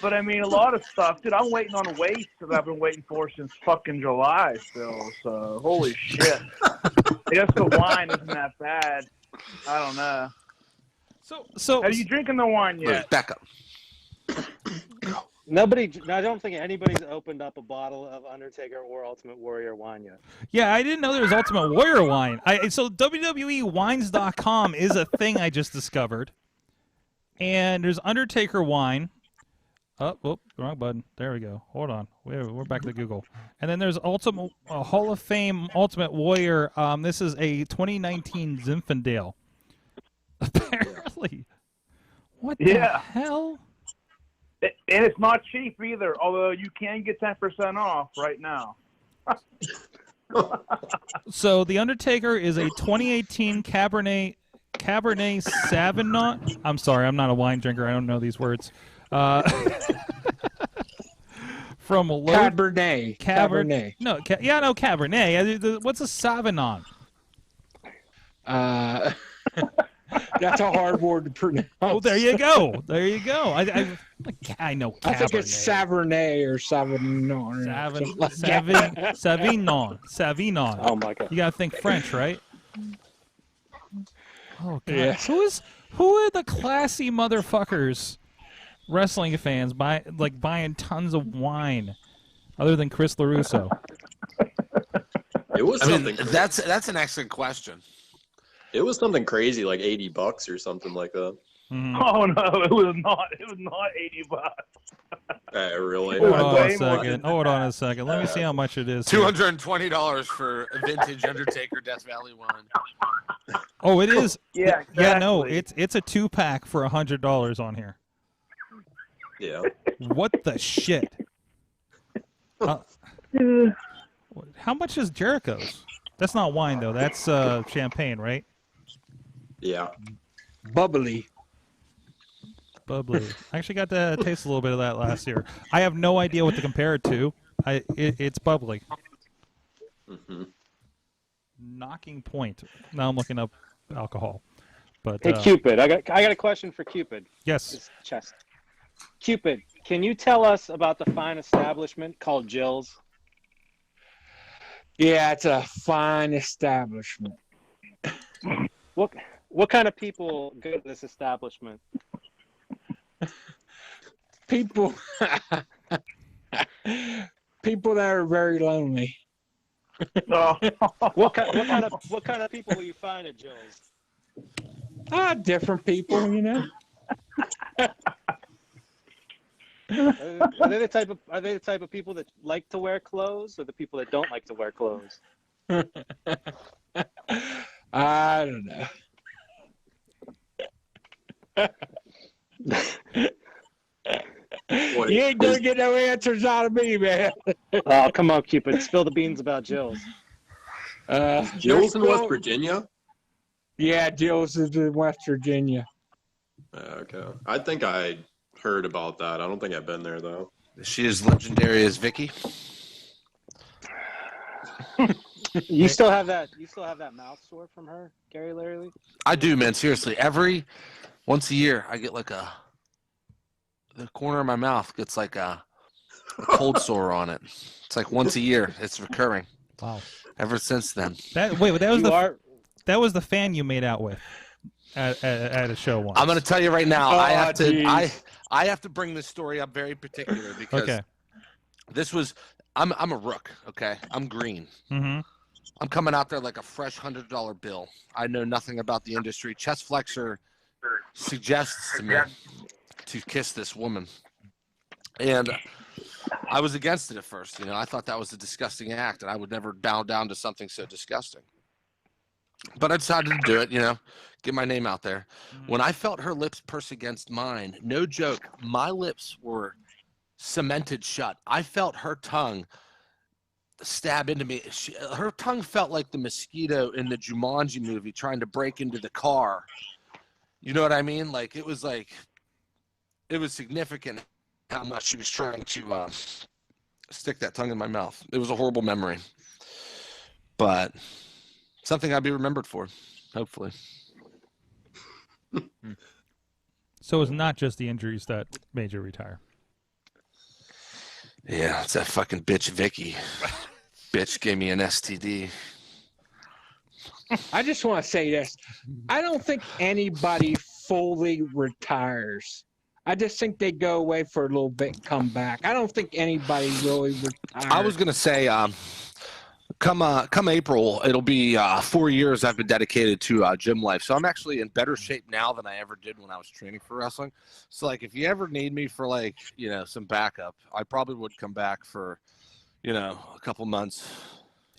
But I mean, a lot of stuff, dude. I'm waiting on a waist that I've been waiting for since fucking July still. So holy shit. I guess the wine isn't that bad. I don't know. So are you drinking the wine yet? Back up. I don't think anybody's opened up a bottle of Undertaker or Ultimate Warrior wine yet. Yeah, I didn't know there was Ultimate Warrior wine. So WWEwines.com is a thing I just discovered. And there's Undertaker wine. Oh, wrong button. There we go. Hold on. We're back to Google. And then there's Ultimate Hall of Fame Ultimate Warrior. This is a 2019 Zinfandel. Apparently. What the hell? And it's not cheap either, although you can get 10% off right now. So the Undertaker is a 2018 Cabernet Sauvignon. I'm sorry, I'm not a wine drinker. I don't know these words. From Cabernet. No, Cabernet. What's a Sauvignon? That's a hard word to pronounce. Oh, there you go. I know Cabernet. I think it's Sauvignon or Sauvignon. Sauvignon. Oh my God. You gotta think French, right? Oh God. Yeah. Who are the classy motherfuckers, wrestling fans, buying tons of wine, other than Chris LaRusso? It was something. That's an excellent question. It was something crazy, like $80 or something like that. Mm-hmm. Oh no, it was not. It was not $80. Really? Hold on a second. Let me see how much it is. $220 for a vintage Undertaker Death Valley wine. Oh, it is. Yeah, exactly. Yeah, no, it's a 2-pack for $100 on here. Yeah. What the shit? How much is Jericho's? That's not wine though. That's champagne, right? Yeah. Bubbly. I actually got to taste a little bit of that last year. I have no idea what to compare it to. It's bubbly. Mm-hmm. Knocking point. Now I'm looking up alcohol. But Hey Cupid, I got a question for Cupid. Yes. His chest. Cupid, can you tell us about the fine establishment called Jill's? Yeah, it's a fine establishment. What kind of people go to this establishment? People that are very lonely. What kind of people will you find at Jill's? Different people, you know. Are they the type of people that like to wear clothes, or the people that don't like to wear clothes? I don't know. You ain't gonna get no answers out of me, man. Oh, come on, Cupid. Spill the beans about Jill's. Jill's in West Virginia? Yeah, Jill's is in West Virginia. Okay. I think I heard about that. I don't think I've been there, though. Is she as legendary as Vicky? You still have that mouth sore from her, Gary Larry? I do, man. Seriously, once a year, I get the corner of my mouth gets like a cold sore on it. It's like once a year. It's recurring. Wow. Ever since then. That was the fan you made out with at a show once. I'm going to tell you right now. I have to bring this story up very particular because this was. I'm a rook. Okay, I'm green. Mm-hmm. I'm coming out there like a fresh $100 bill. I know nothing about the industry. Chest Flexor suggests to me to kiss this woman, and I was against it at first. I thought that was a disgusting act, and I would never bow down to something so disgusting. But I decided to do it, get my name out there. When I felt her lips purse against mine, no joke, my lips were cemented shut. I felt her tongue stab into me. Her tongue felt like the mosquito in the Jumanji movie trying to break into the car. You know what I mean? It was significant how much she was trying to stick that tongue in my mouth. It was a horrible memory. But something I'd be remembered for, hopefully. So it's not just the injuries that made you retire. Yeah, it's that fucking bitch Vicky. Bitch gave me an STD. I just want to say this. I don't think anybody fully retires. I just think they go away for a little bit and come back. I don't think anybody really retires. I was gonna say, come April, it'll be 4 years I've been dedicated to gym life. So I'm actually in better shape now than I ever did when I was training for wrestling. So like, if you ever need me for like, some backup, I probably would come back for, a couple months.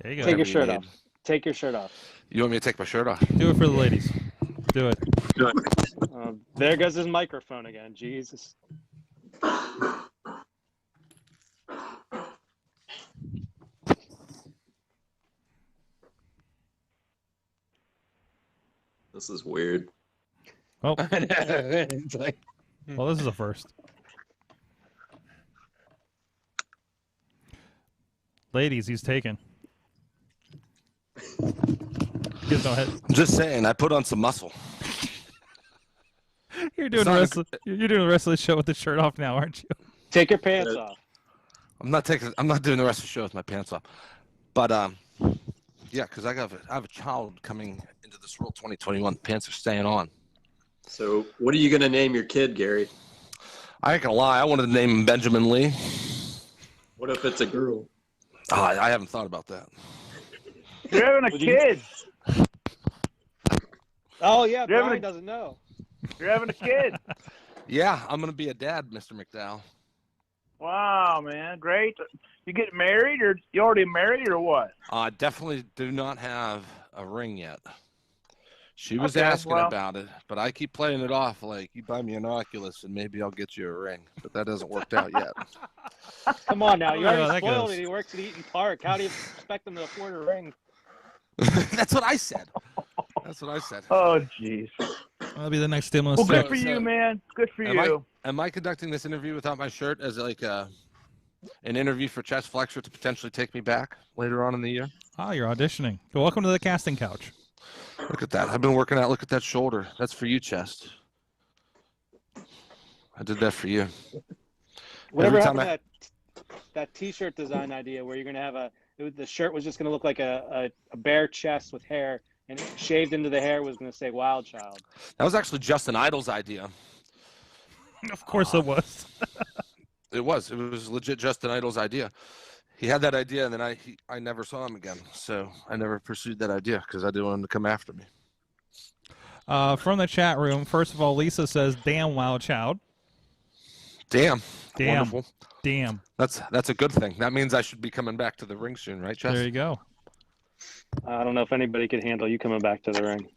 There you go. Take your shirt off. Take your shirt off. You want me to take my shirt off? Do it for the ladies. Do it. There goes his microphone again. Jesus. This is weird. Oh, It's like, well, this is a first. Ladies, he's taken. Go ahead. I'm just saying, I put on some muscle. You're doing the rest of the show with the shirt off now, aren't you? Take your pants off. I'm not doing the rest of the show with my pants off. But yeah, because I have a child coming into this world 2021. Pants are staying on. So, what are you gonna name your kid, Gary? I ain't gonna lie, I wanted to name him Benjamin Lee. What if it's a girl? Oh, I haven't thought about that. You're having a kid. Oh yeah, You're having Brian doesn't know. You're having a kid. Yeah, I'm gonna be a dad, Mr. McDowell. Wow, man, great. You get married, or you already married, or what? I definitely do not have a ring yet. She was Okay, asking well- about it, but I keep playing it off like, you buy me an Oculus and maybe I'll get you a ring. But that hasn't worked out yet. Come on now, you Oh, already that spoiled goes. it. He works at Eaton Park. How do you expect him to afford a ring? That's what I said. That's what I said. Oh, jeez. That'll be the next stimulus. Well, check. good for you, man. Good for Am you. Am I conducting this interview without my shirt as like an interview for Chest Flexor to potentially take me back later on in the year? Oh, you're auditioning. Well, welcome to the casting couch. Look at that. I've been working out. Look at that shoulder. That's for you, Chest. I did that for you. Whatever Every time happened to that T-shirt design idea where you're gonna have the shirt was just gonna look like a bare chest with hair, and shaved into the hair was gonna say Wild Child. That was actually Justin Idol's idea. Of course it was. It was legit Justin Idol's idea. He had that idea, and then I never saw him again. So I never pursued that idea because I didn't want him to come after me. From the chat room, first of all, Lisa says, "Damn, Wild Child." Damn. Damn. Wonderful. Damn. That's a good thing. That means I should be coming back to the ring soon, right, Chess? There you go. I don't know if anybody could handle you coming back to the ring.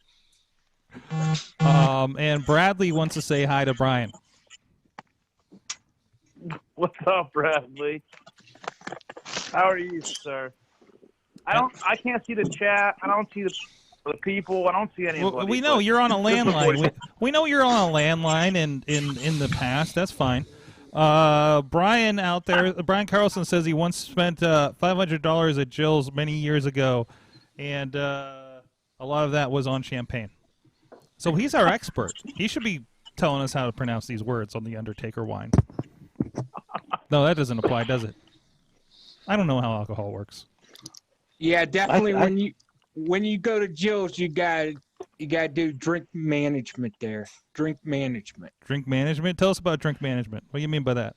And Bradley wants to say hi to Brian. What's up, Bradley? How are you, sir? I can't see the chat. I don't see the people. I don't see anybody. Well, we know you're on a landline. We know you're on a landline in the past. That's fine. Brian out there, Brian Carlson says he once spent $500 at Jill's many years ago, and a lot of that was on champagne. So he's our expert. He should be telling us how to pronounce these words on the Undertaker wine. No, that doesn't apply, does it? I don't know how alcohol works. yeah, definitely. When you go to Jill's, you got to do drink management there. Drink management. Drink management? Tell us about drink management. What do you mean by that?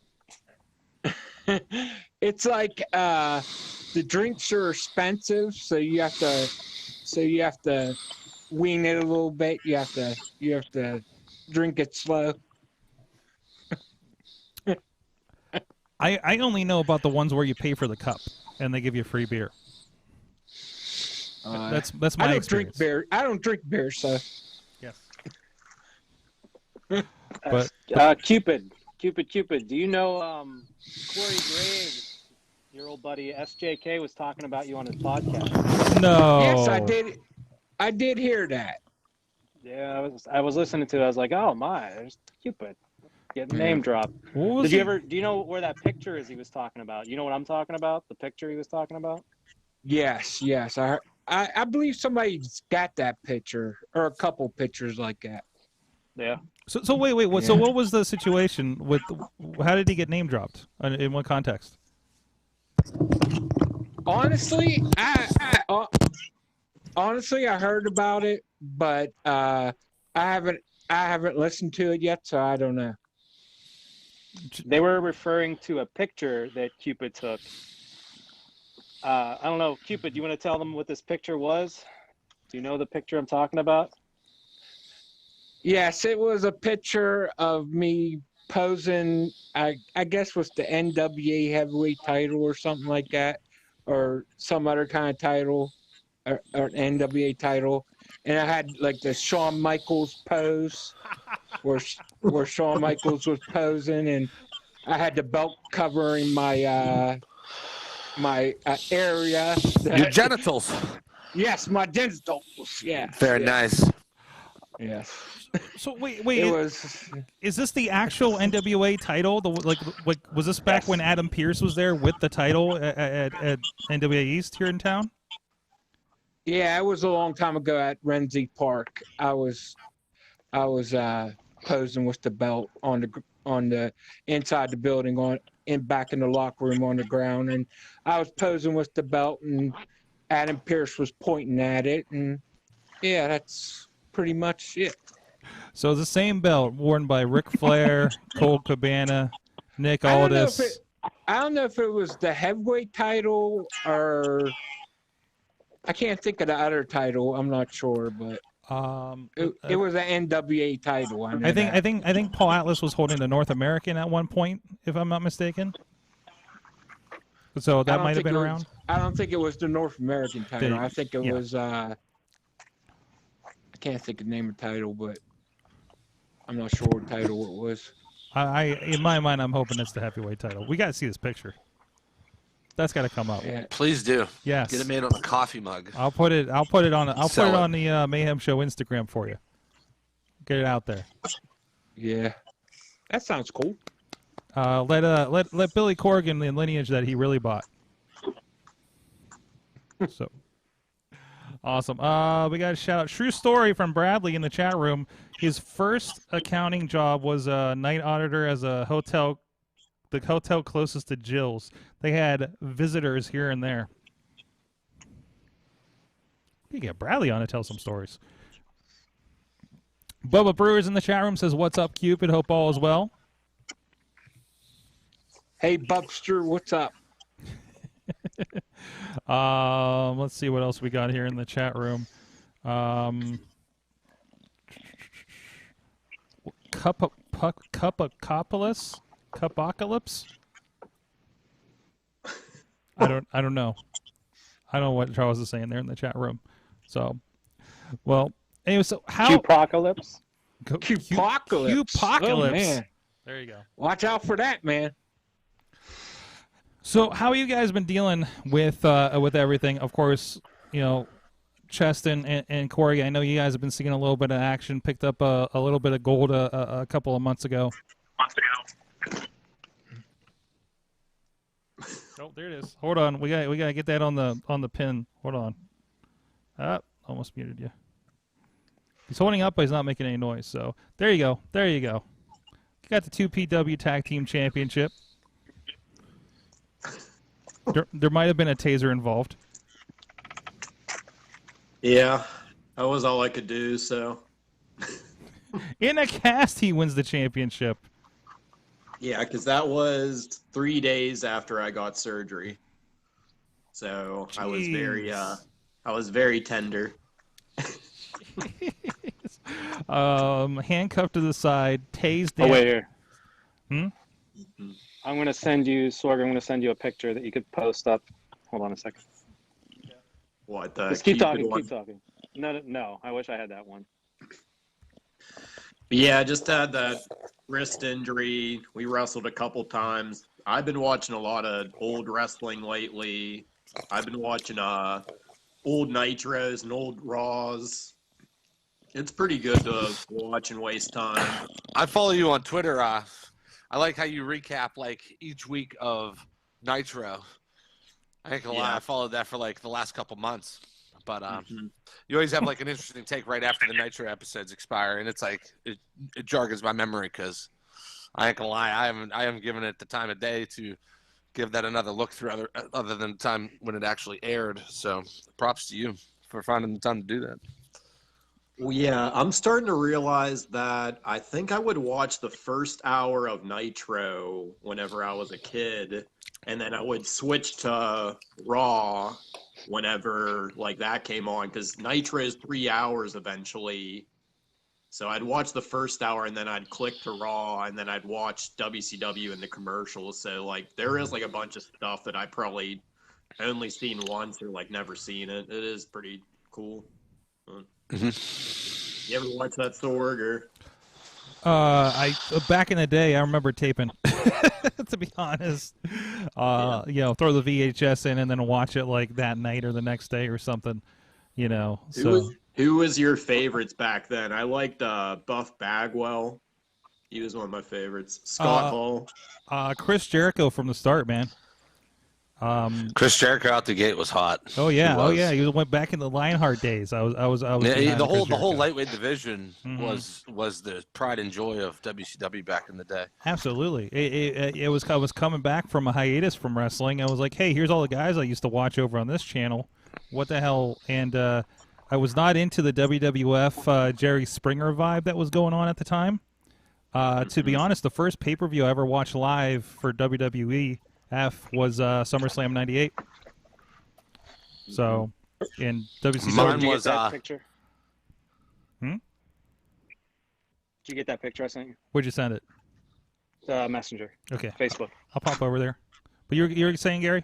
It's like the drinks are expensive, so you have to wean it a little bit. You have to drink it slow. I only know about the ones where you pay for the cup and they give you free beer. That's my I don't experience. drink beer. I don't drink beer, so Yes. Cupid. Do you know Corey Graves, your old buddy SJK, was talking about you on his podcast? No. yes, I did. I did hear that. Yeah, I was listening to it. I was like, oh my, there's Cupid. Getting name dropped. What was Do you know where that picture is he was talking about? You know what I'm talking about? The picture he was talking about? Yes. I believe somebody's got that picture or a couple pictures like that. Yeah. So wait. What? So what was the situation with? How did he get name dropped? In what context? Honestly, I heard about it, but I haven't listened to it yet, so I don't know. They were referring to a picture that Cupid took. I don't know, Cupid, do you want to tell them what this picture was? Do you know the picture I'm talking about? Yes, it was a picture of me posing, I guess was the NWA heavyweight title or something like that, or some other kind of title, or NWA title. And I had like the Shawn Michaels pose where Shawn Michaels was posing, and I had the belt covering my my area. Your genitals. Yes, my genitals. Yeah. Very nice. Yes. So wait, It was. is this the actual NWA title? Like was this back when Adam Pearce was there with the title at NWA East here in town? Yeah, it was a long time ago at Renzi Park. I was posing with the belt on the inside the building back in the locker room on the ground, and I was posing with the belt, and Adam Pearce was pointing at it, and yeah, that's pretty much it. So the same belt worn by Ric Flair, Colt Cabana, Nick Aldis. I don't know if it was the heavyweight title or I can't think of the other title. I'm not sure, but it was an NWA title. I think Paul Atlas was holding the North American at one point, if I'm not mistaken. So that might have been around. I don't think it was the North American title. I think it was. I can't think of the name of the title, but I'm not sure what title it was. In my mind, I'm hoping it's the heavyweight title. We got to see this picture. That's got to come up. Yeah. Please do. Yes. Get it made on a coffee mug. I'll put it on the Mayhem Show Instagram for you. Get it out there. Yeah. That sounds cool. Let Billy Corgan the lineage that he really bought. So awesome. We got a shout out. True story from Bradley in the chat room. His first accounting job was a night auditor as the hotel closest to Jill's. They had visitors here and there. You get Bradley on to tell some stories. Bubba Brewers in the chat room says, "What's up, Cupid? Hope all is well." Hey, Bubster, what's up? Let's see what else we got here in the chat room. Cupocalypse? I don't know. I don't know what Charles is saying there in the chat room. So, well, anyway, so how Cupocalypse? Cupocalypse. Oh, man. There you go. Watch out for that, man. So, how have you guys been dealing with everything? Of course, you know, Cheston and Corey. I know you guys have been seeing a little bit of action. Picked up a little bit of gold a couple of months ago. Oh, there it is. Hold on, we gotta get that on the pin. Hold on. Almost muted you. He's holding up, but he's not making any noise. So there you go. There you go. You got the 2PW Tag Team Championship. There might have been a taser involved. Yeah, that was all I could do, so. In a cast, he wins the championship. Yeah, because that was 3 days after I got surgery. So I was very tender. Handcuffed to the side, tased down. Oh, wait here. Hmm? I'm going to send you, Sorg, I'm going to send you a picture that you could post up. Hold on a second. What? Just keep talking, keep talking. No, I wish I had that one. But yeah, I just had that wrist injury. We wrestled a couple times. I've been watching a lot of old wrestling lately. I've been watching old Nitros and old Raws. It's pretty good to watch and waste time. I follow you on Twitter. I like how you recap like each week of Nitro. I ain't gonna lie, I followed that for like the last couple months. But you always have like an interesting take right after the Nitro episodes expire, and it's like it jargons my memory because I ain't gonna lie, I haven't given it the time of day to give that another look through other than the time when it actually aired. So props to you for finding the time to do that. Well, yeah, I'm starting to realize that I think I would watch the first hour of Nitro whenever I was a kid, and then I would switch to Raw whenever like that came on, because Nitro is 3 hours eventually. So I'd watch the first hour, and then I'd click to Raw, and then I'd watch WCW and the commercials. So like there is like a bunch of stuff that I probably only seen once or like never seen it. It is pretty cool. You ever watch that, Sorg? Or I back in the day, I remember taping. To be honest, you know, throw the VHS in and then watch it like that night or the next day or something. You know, who was your favorites back then? I liked Buff Bagwell. He was one of my favorites. Scott Hall. Chris Jericho from the start, man. Chris Jericho out the gate was hot. Oh yeah, He went back in the Lionheart days. I was. Yeah, the whole lightweight division was the pride and joy of WCW back in the day. Absolutely, it was. I was coming back from a hiatus from wrestling. I was like, hey, here's all the guys I used to watch over on this channel. What the hell? And I was not into the WWF Jerry Springer vibe that was going on at the time. To be honest, the first pay-per-view I ever watched live for WWE was SummerSlam '98. So, in WCW, Mine was picture. Hmm? Did you get that picture I sent you? Where'd you send it? Messenger. Okay, Facebook. I'll pop over there. But you're saying, Gary?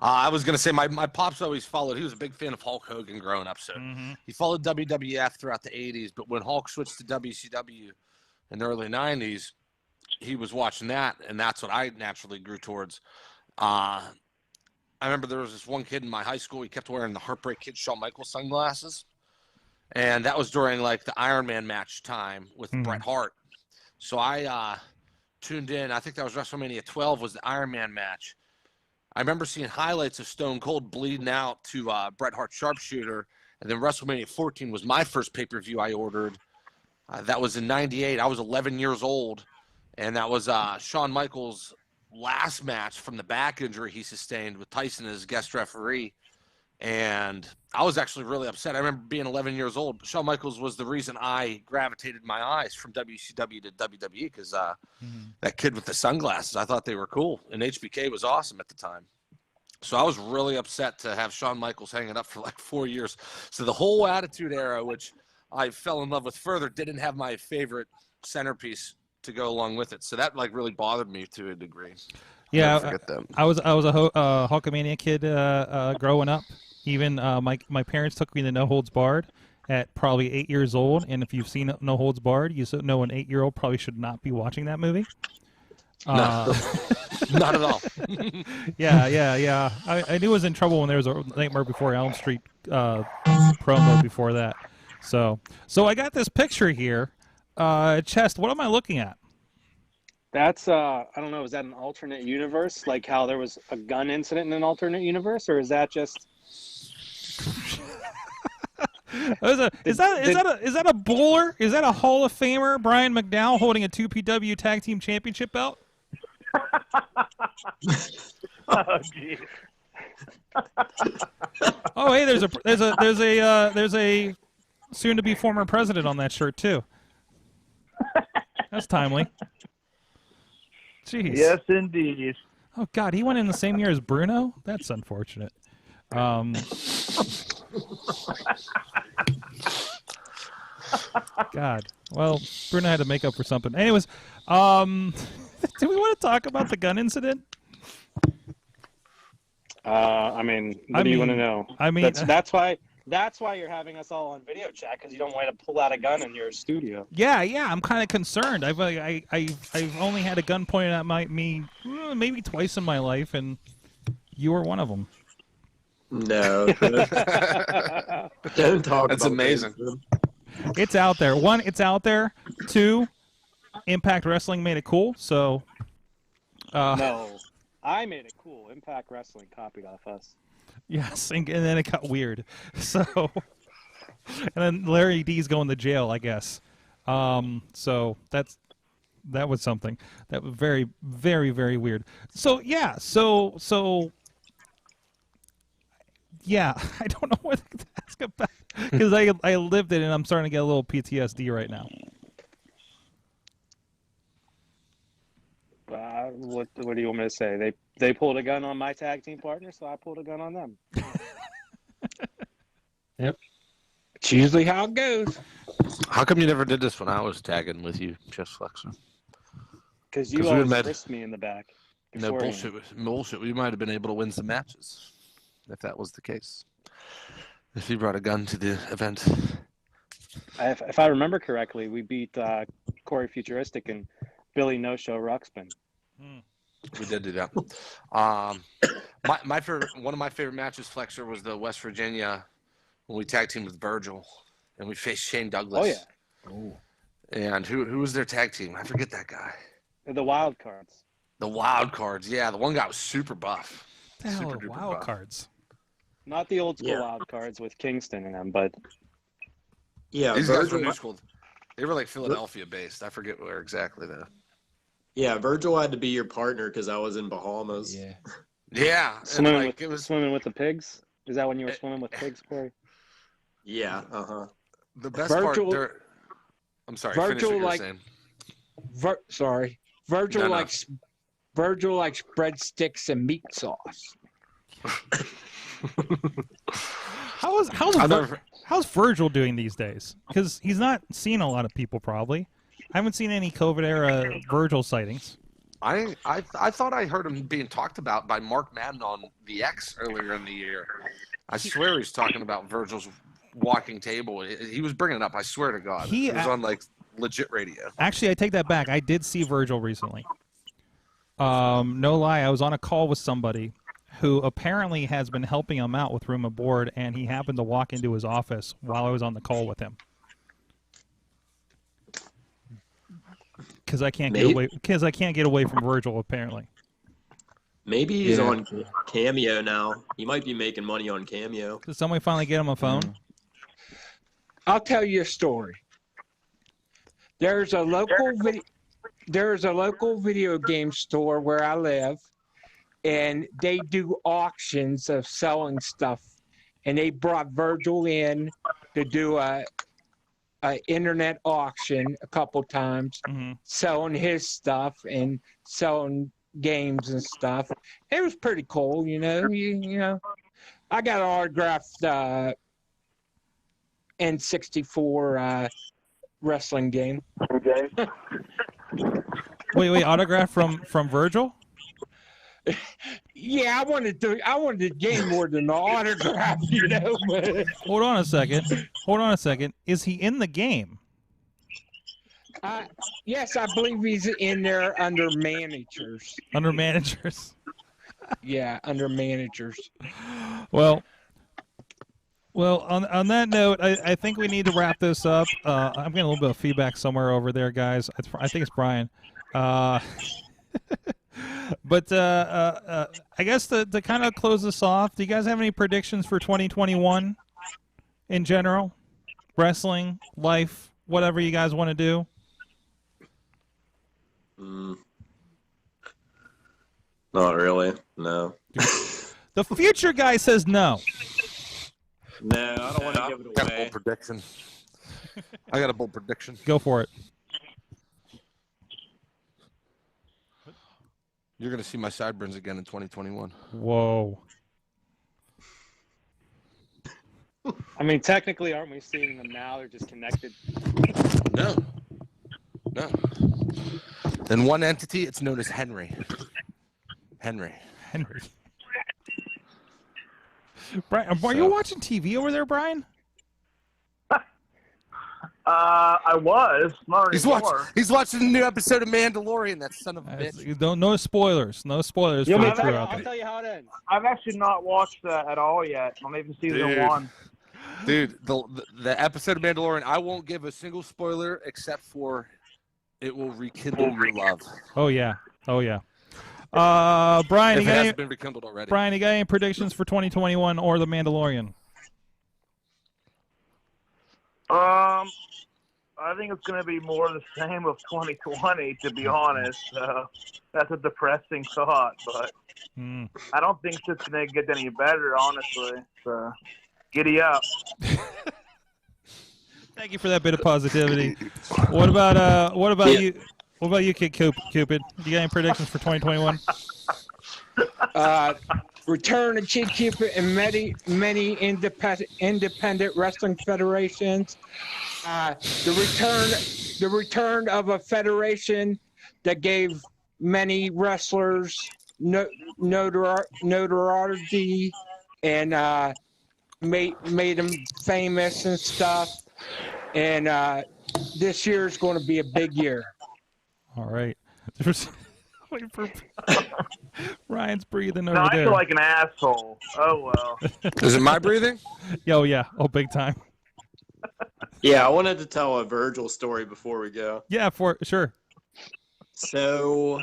I was gonna say my pops always followed. He was a big fan of Hulk Hogan growing up, so he followed WWF throughout the '80s. But when Hulk switched to WCW in the early '90s, he was watching that, and that's what I naturally grew towards. I remember there was this one kid in my high school. He kept wearing the Heartbreak Kid Shawn Michaels sunglasses, and that was during like the Iron Man match time with Bret Hart. So I tuned in. I think that was WrestleMania 12 was the Iron Man match. I remember seeing highlights of Stone Cold bleeding out to Bret Hart Sharpshooter, and then WrestleMania 14 was my first pay-per-view I ordered. That was in '98. I was 11 years old, and that was Shawn Michaels' last match from the back injury he sustained with Tyson as guest referee. And I was actually really upset. I remember being 11 years old. Shawn Michaels was the reason I gravitated my eyes from WCW to WWE because that kid with the sunglasses, I thought they were cool. And HBK was awesome at the time. So I was really upset to have Shawn Michaels hanging up for like 4 years. So the whole Attitude Era, which I fell in love with further, didn't have my favorite centerpiece to go along with it. So that like really bothered me to a degree. Yeah, I was a Hulkamania kid growing up. Even my parents took me to No Holds Barred at probably 8 years old, and if you've seen No Holds Barred, you know an 8-year-old probably should not be watching that movie. No, not at all. Yeah. I knew I was in trouble when there was a Nightmare Before Elm Street promo before that. So I got this picture here. Chest, what am I looking at? That's I don't know. Is that an alternate universe, like how there was a gun incident in an alternate universe, or is that just? Is that a bowler? Is that a Hall of Famer, Brian McDowell, holding a 2PW Tag Team Championship belt? Oh, geez. Oh, hey, there's a soon-to-be former president on that shirt too. That's timely. Jeez. Yes, indeed. Oh God, he went in the same year as Bruno. That's unfortunate. God. Well, Bruno had to make up for something. Anyways, do we want to talk about the gun incident? I mean, what do you want to know? I mean, that's why you're having us all on video chat, because you don't want to pull out a gun in your studio. Yeah. I'm kind of concerned. I've only had a gun pointed at me maybe twice in my life, and you were one of them. No. Don't talk. That's about amazing. This. It's out there. One, it's out there. Two, Impact Wrestling made it cool. So. No, I made it cool. Impact Wrestling copied off us. Yes, and then it got weird. So, and then Larry D's going to jail, I guess. So that was something that was very, very, very weird. So yeah, so yeah, I don't know what to ask about. Because I lived it and I'm starting to get a little PTSD right now. What do you want me to say? They pulled a gun on my tag team partner, so I pulled a gun on them. Yep. It's usually how it goes. How come you never did this when I was tagging with you, just Flexor? Because you we always met- frisked me in the back. No beforehand. bullshit. We might have been able to win some matches if that was the case. If you brought a gun to the event. If I remember correctly, we beat Corey Futuristic and Billy No Show Ruxpin. We did do that. My favorite, one of my favorite matches, Flexor, was the West Virginia when we tag teamed with Virgil and we faced Shane Douglas. Oh yeah. And who was their tag team? I forget that guy. The Wild Cards. The Wild Cards, yeah. The one guy was super buff. The hell Super are duper wild buff. cards? Not the old school Yeah. Wild Cards with Kingston in them, but Yeah, These guys were Virgil, new school. They were like Philadelphia based. I forget where exactly though. yeah, Virgil had to be your partner because I was in Bahamas. Yeah. Yeah, and swimming like with it was swimming with the pigs. Is that when you were swimming with pigs, Corey? Yeah, the best Virgil- part. There, I'm sorry. Finish Virgil, what you were like- saying. Sorry. Virgil No, no. likes breadsticks and meat sauce. How's Virgil doing these days? Because he's not seen a lot of people probably. I haven't seen any COVID era Virgil sightings. I thought I heard him being talked about by Mark Madden on the X earlier in the year. I swear he's talking about Virgil's walking table. He was bringing it up. I swear to God, He it was on like legit radio. Actually, I take that back. I did see Virgil recently. No lie, I was on a call with somebody who apparently has been helping him out with room and board, and he happened to walk into his office while I was on the call with him. Because I can't get away. Because I can't get away from Virgil. Apparently. maybe he's Yeah. on Cameo now. He might be making money on Cameo. Did somebody finally get him a phone? I'll tell you a story. There's a local video game store where I live, and they do auctions of selling stuff. And they brought Virgil in to do a internet auction a couple times, selling his stuff and selling games and stuff. It was pretty cool, you know. You know, I got an autographed N64 wrestling game. Wait, autograph from Virgil? Yeah, I wanted the game more than the autograph, you know. Hold on a second. Is he in the game? Yes, I believe he's in there under managers. Under managers? Yeah, under managers. Well, on that note, I think we need to wrap this up. I'm getting a little bit of feedback somewhere over there, guys. I think it's Brian. But I guess to kind of close this off, do you guys have any predictions for 2021 in general? Wrestling, life, whatever you guys want to do? Not really. No. The future guy says no. No, I don't want to give it I got a away. bold prediction. I got a bold prediction. Go for it. You're gonna see my sideburns again in 2021. Whoa. I mean, technically, aren't we seeing them now? They're just connected. No. In one entity, it's known as Henry. Brian, are you watching TV over there, Brian? I was. Not anymore. He's watching the new episode of Mandalorian. That son of a bitch. No spoilers. No spoilers for the crew out I'll there. tell you how it ends. I've actually not watched that at all yet. I'm even season one. Dude, the episode of Mandalorian, I won't give a single spoiler except for it will rekindle your love. Oh yeah. Brian, If you it got hasn't any, been rekindled already. Brian, you got any predictions for 2021 or The Mandalorian? I think it's going to be more the same of 2020, to be honest. That's a depressing thought, but I don't think it's going to get any better, honestly. So, giddy up. Thank you for that bit of positivity. What about you? What about you, Kid Cupid? Do you got any predictions for 2021? Return of Kid Cupid and many independent wrestling federations. The return of a federation that gave many wrestlers notoriety and made them famous and stuff. And this year is going to be a big year. All right. Wait for Ryan's breathing over No, I there. feel like an asshole. Oh well. Is it my breathing? Yo, yeah. Oh, big time. Yeah, I wanted to tell a Virgil story before we go. Yeah, for sure. So,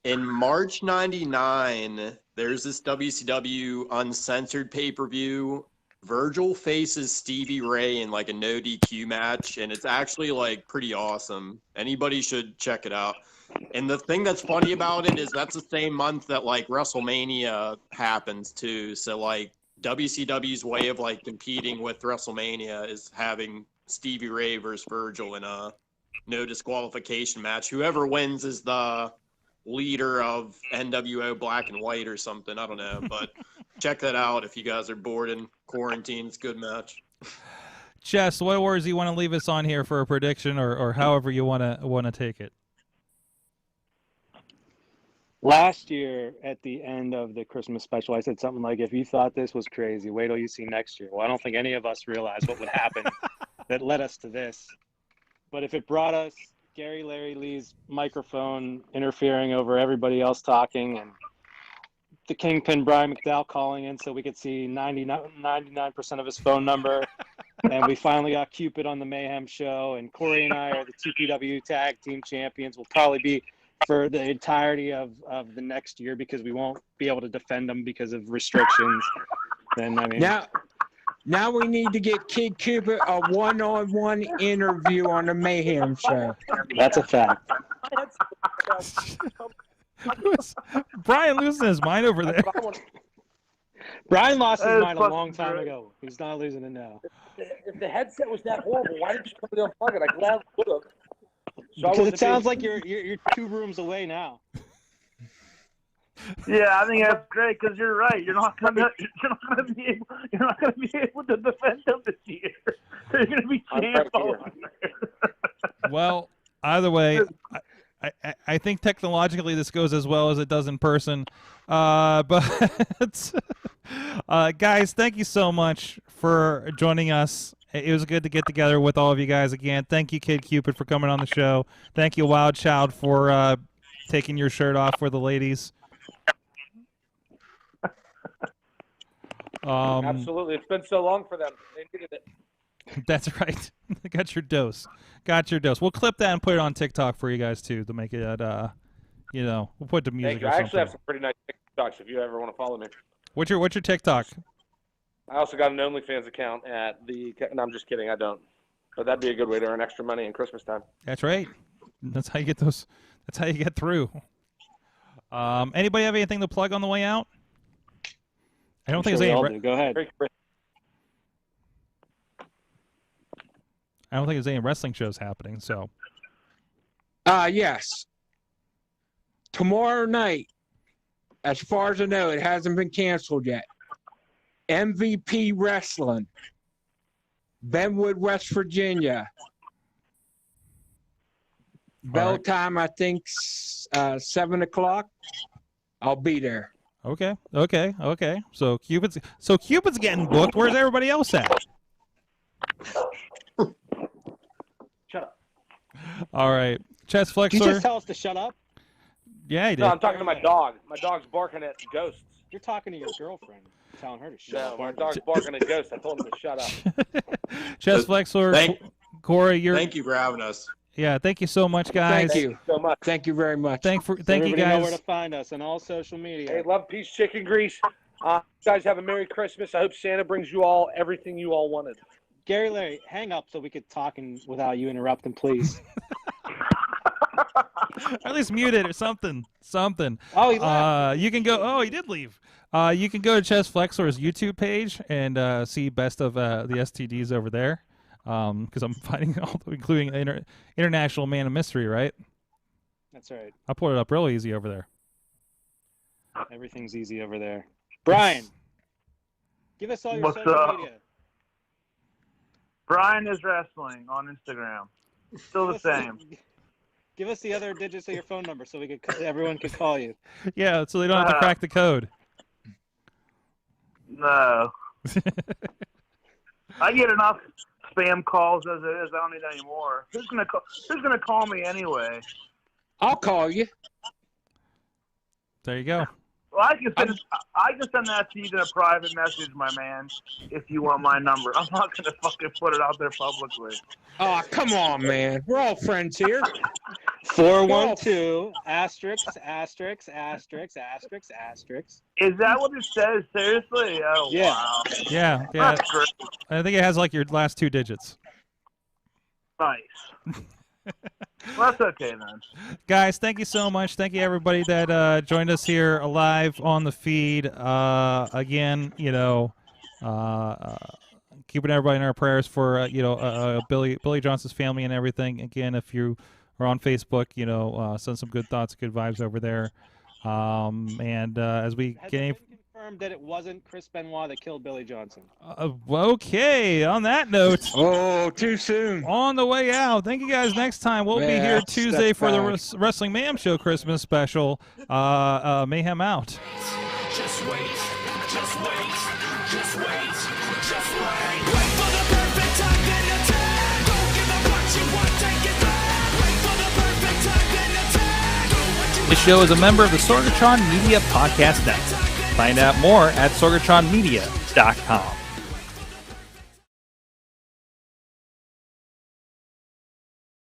in March '99, there's this WCW uncensored pay-per-view. Virgil faces Stevie Ray in like a no DQ match, and it's actually like pretty awesome. Anybody should check it out. And the thing that's funny about it is that's the same month that like WrestleMania happens too. So like WCW's way of like competing with WrestleMania is having Stevie Ray versus Virgil in a no disqualification match. Whoever wins is the leader of NWO Black and White or something. I don't know, but check that out if you guys are bored in quarantine. It's a good match. Jess, what words do you want to leave us on here for a prediction, or however you want to take it? Last year, at the end of the Christmas special, I said something like, if you thought this was crazy, wait till you see next year. Well, I don't think any of us realized what would happen that led us to this. But if it brought us Gary Larry Lee's microphone interfering over everybody else talking and the Kingpin Brian McDowell calling in so we could see 99% of his phone number, and we finally got Cupid on the Mayhem show, and Corey and I are the TPW Tag Team Champions. We'll probably be for the entirety of the next year because we won't be able to defend them because of restrictions. Then I mean, now we need to get Kid Cupid a one-on-one interview on the Mayhem show. That's a fact. Brian losing his mind over there. Brian lost his mind a long time ago. He's not losing it now. If the headset was that horrible, why didn't you come and unplug it? I gladly would have. So Because it sounds like you're 2 rooms away now. Yeah, I think that's great because you're right. You're not gonna be able to defend them this year. They're gonna be champ over there. Well, either way, I think technologically this goes as well as it does in person. But guys, thank you so much for joining us. It was good to get together with all of you guys again. Thank you, Kid Cupid, for coming on the show. Thank you, Wild Child, for taking your shirt off for the ladies. Absolutely. It's been so long for them. They needed it. That's right. Got your dose. We'll clip that and put it on TikTok for you guys, too, to make it, we'll put the music Thank you. or I something. actually have some pretty nice TikToks if you ever want to follow me. What's your TikTok? I also got an OnlyFans account at the. No, I'm just kidding. I don't. But that'd be a good way to earn extra money in Christmas time. That's right. That's how you get those. That's how you get through. Anybody have anything to plug on the way out? I don't think there's any. Go ahead. I don't think there's any wrestling shows happening. So. Yes. Tomorrow night, as far as I know, it hasn't been canceled yet. MVP Wrestling, Benwood, West Virginia. Bell time, I think, 7 o'clock. I'll be there. Okay. So Cupid's getting booked. Where's everybody else at? Shut up. All right, Chess Flexor. Did you just tell us to shut up? Yeah, he did. No, I'm talking to my dog. My dog's barking at ghosts. You're talking to your girlfriend, telling her to shut No, up. my dog's barking at ghosts. I told him to shut up. Chess Flexor. Corey, Thank you for having us. Yeah, thank you so much, guys. Thank you so much. Thank you very much. Thank you, Everybody guys. know where to find us on all social media. Hey, love, peace, chicken grease. You guys have a Merry Christmas. I hope Santa brings you all everything you all wanted. Gary Larry, hang up so we could talk without you interrupting, please. At least mute it or something. Oh, he left. You can go. Oh, he did leave. You can go to Chess Flexor's YouTube page and see best of the STDs over there. because I'm fighting all, including International Man of Mystery, right? That's right. I put it up real easy over there. Everything's easy over there. Brian, give us all your What's social up? media. Brian is wrestling on Instagram. Still the same. Give us the other digits of your phone number so everyone could call you. Yeah, so they don't have to crack the code. No. I get enough spam calls as it is. I don't need any more. Who's gonna call me anyway? I'll call you. There you go. Well, I can send that to you in a private message, my man, if you want my number. I'm not gonna fucking put it out there publicly. Oh, come on, man. We're all friends here. 412 asterisk asterisk asterisk asterisk asterisk. Is that what it says? Seriously? Oh, Yeah. wow. Yeah. That's great. I think it has like your last 2 digits. Nice. Well, that's okay then. Guys, thank you so much. Thank you everybody that joined us here live on the feed. Again, keeping everybody in our prayers for Billy Johnson's family and everything. Again, if you are on Facebook, send some good thoughts, good vibes over there. And as we Has get it been confirmed that it wasn't Chris Benoit that killed Billy Johnson? okay, on that note. Oh, too soon. On the way out. Thank you guys. Next time we'll be here Tuesday for the Wrestling Mayhem Show Christmas Special. Mayhem out. Just wait, just wait, just wait, just wait. Wait for the perfect time, then attack. Don't give up what you want, take it back. Wait for the perfect time, then attack. Do what you This show is a member of the Sorgatron Media Podcast Network. Find out more at sorgatronmedia.com.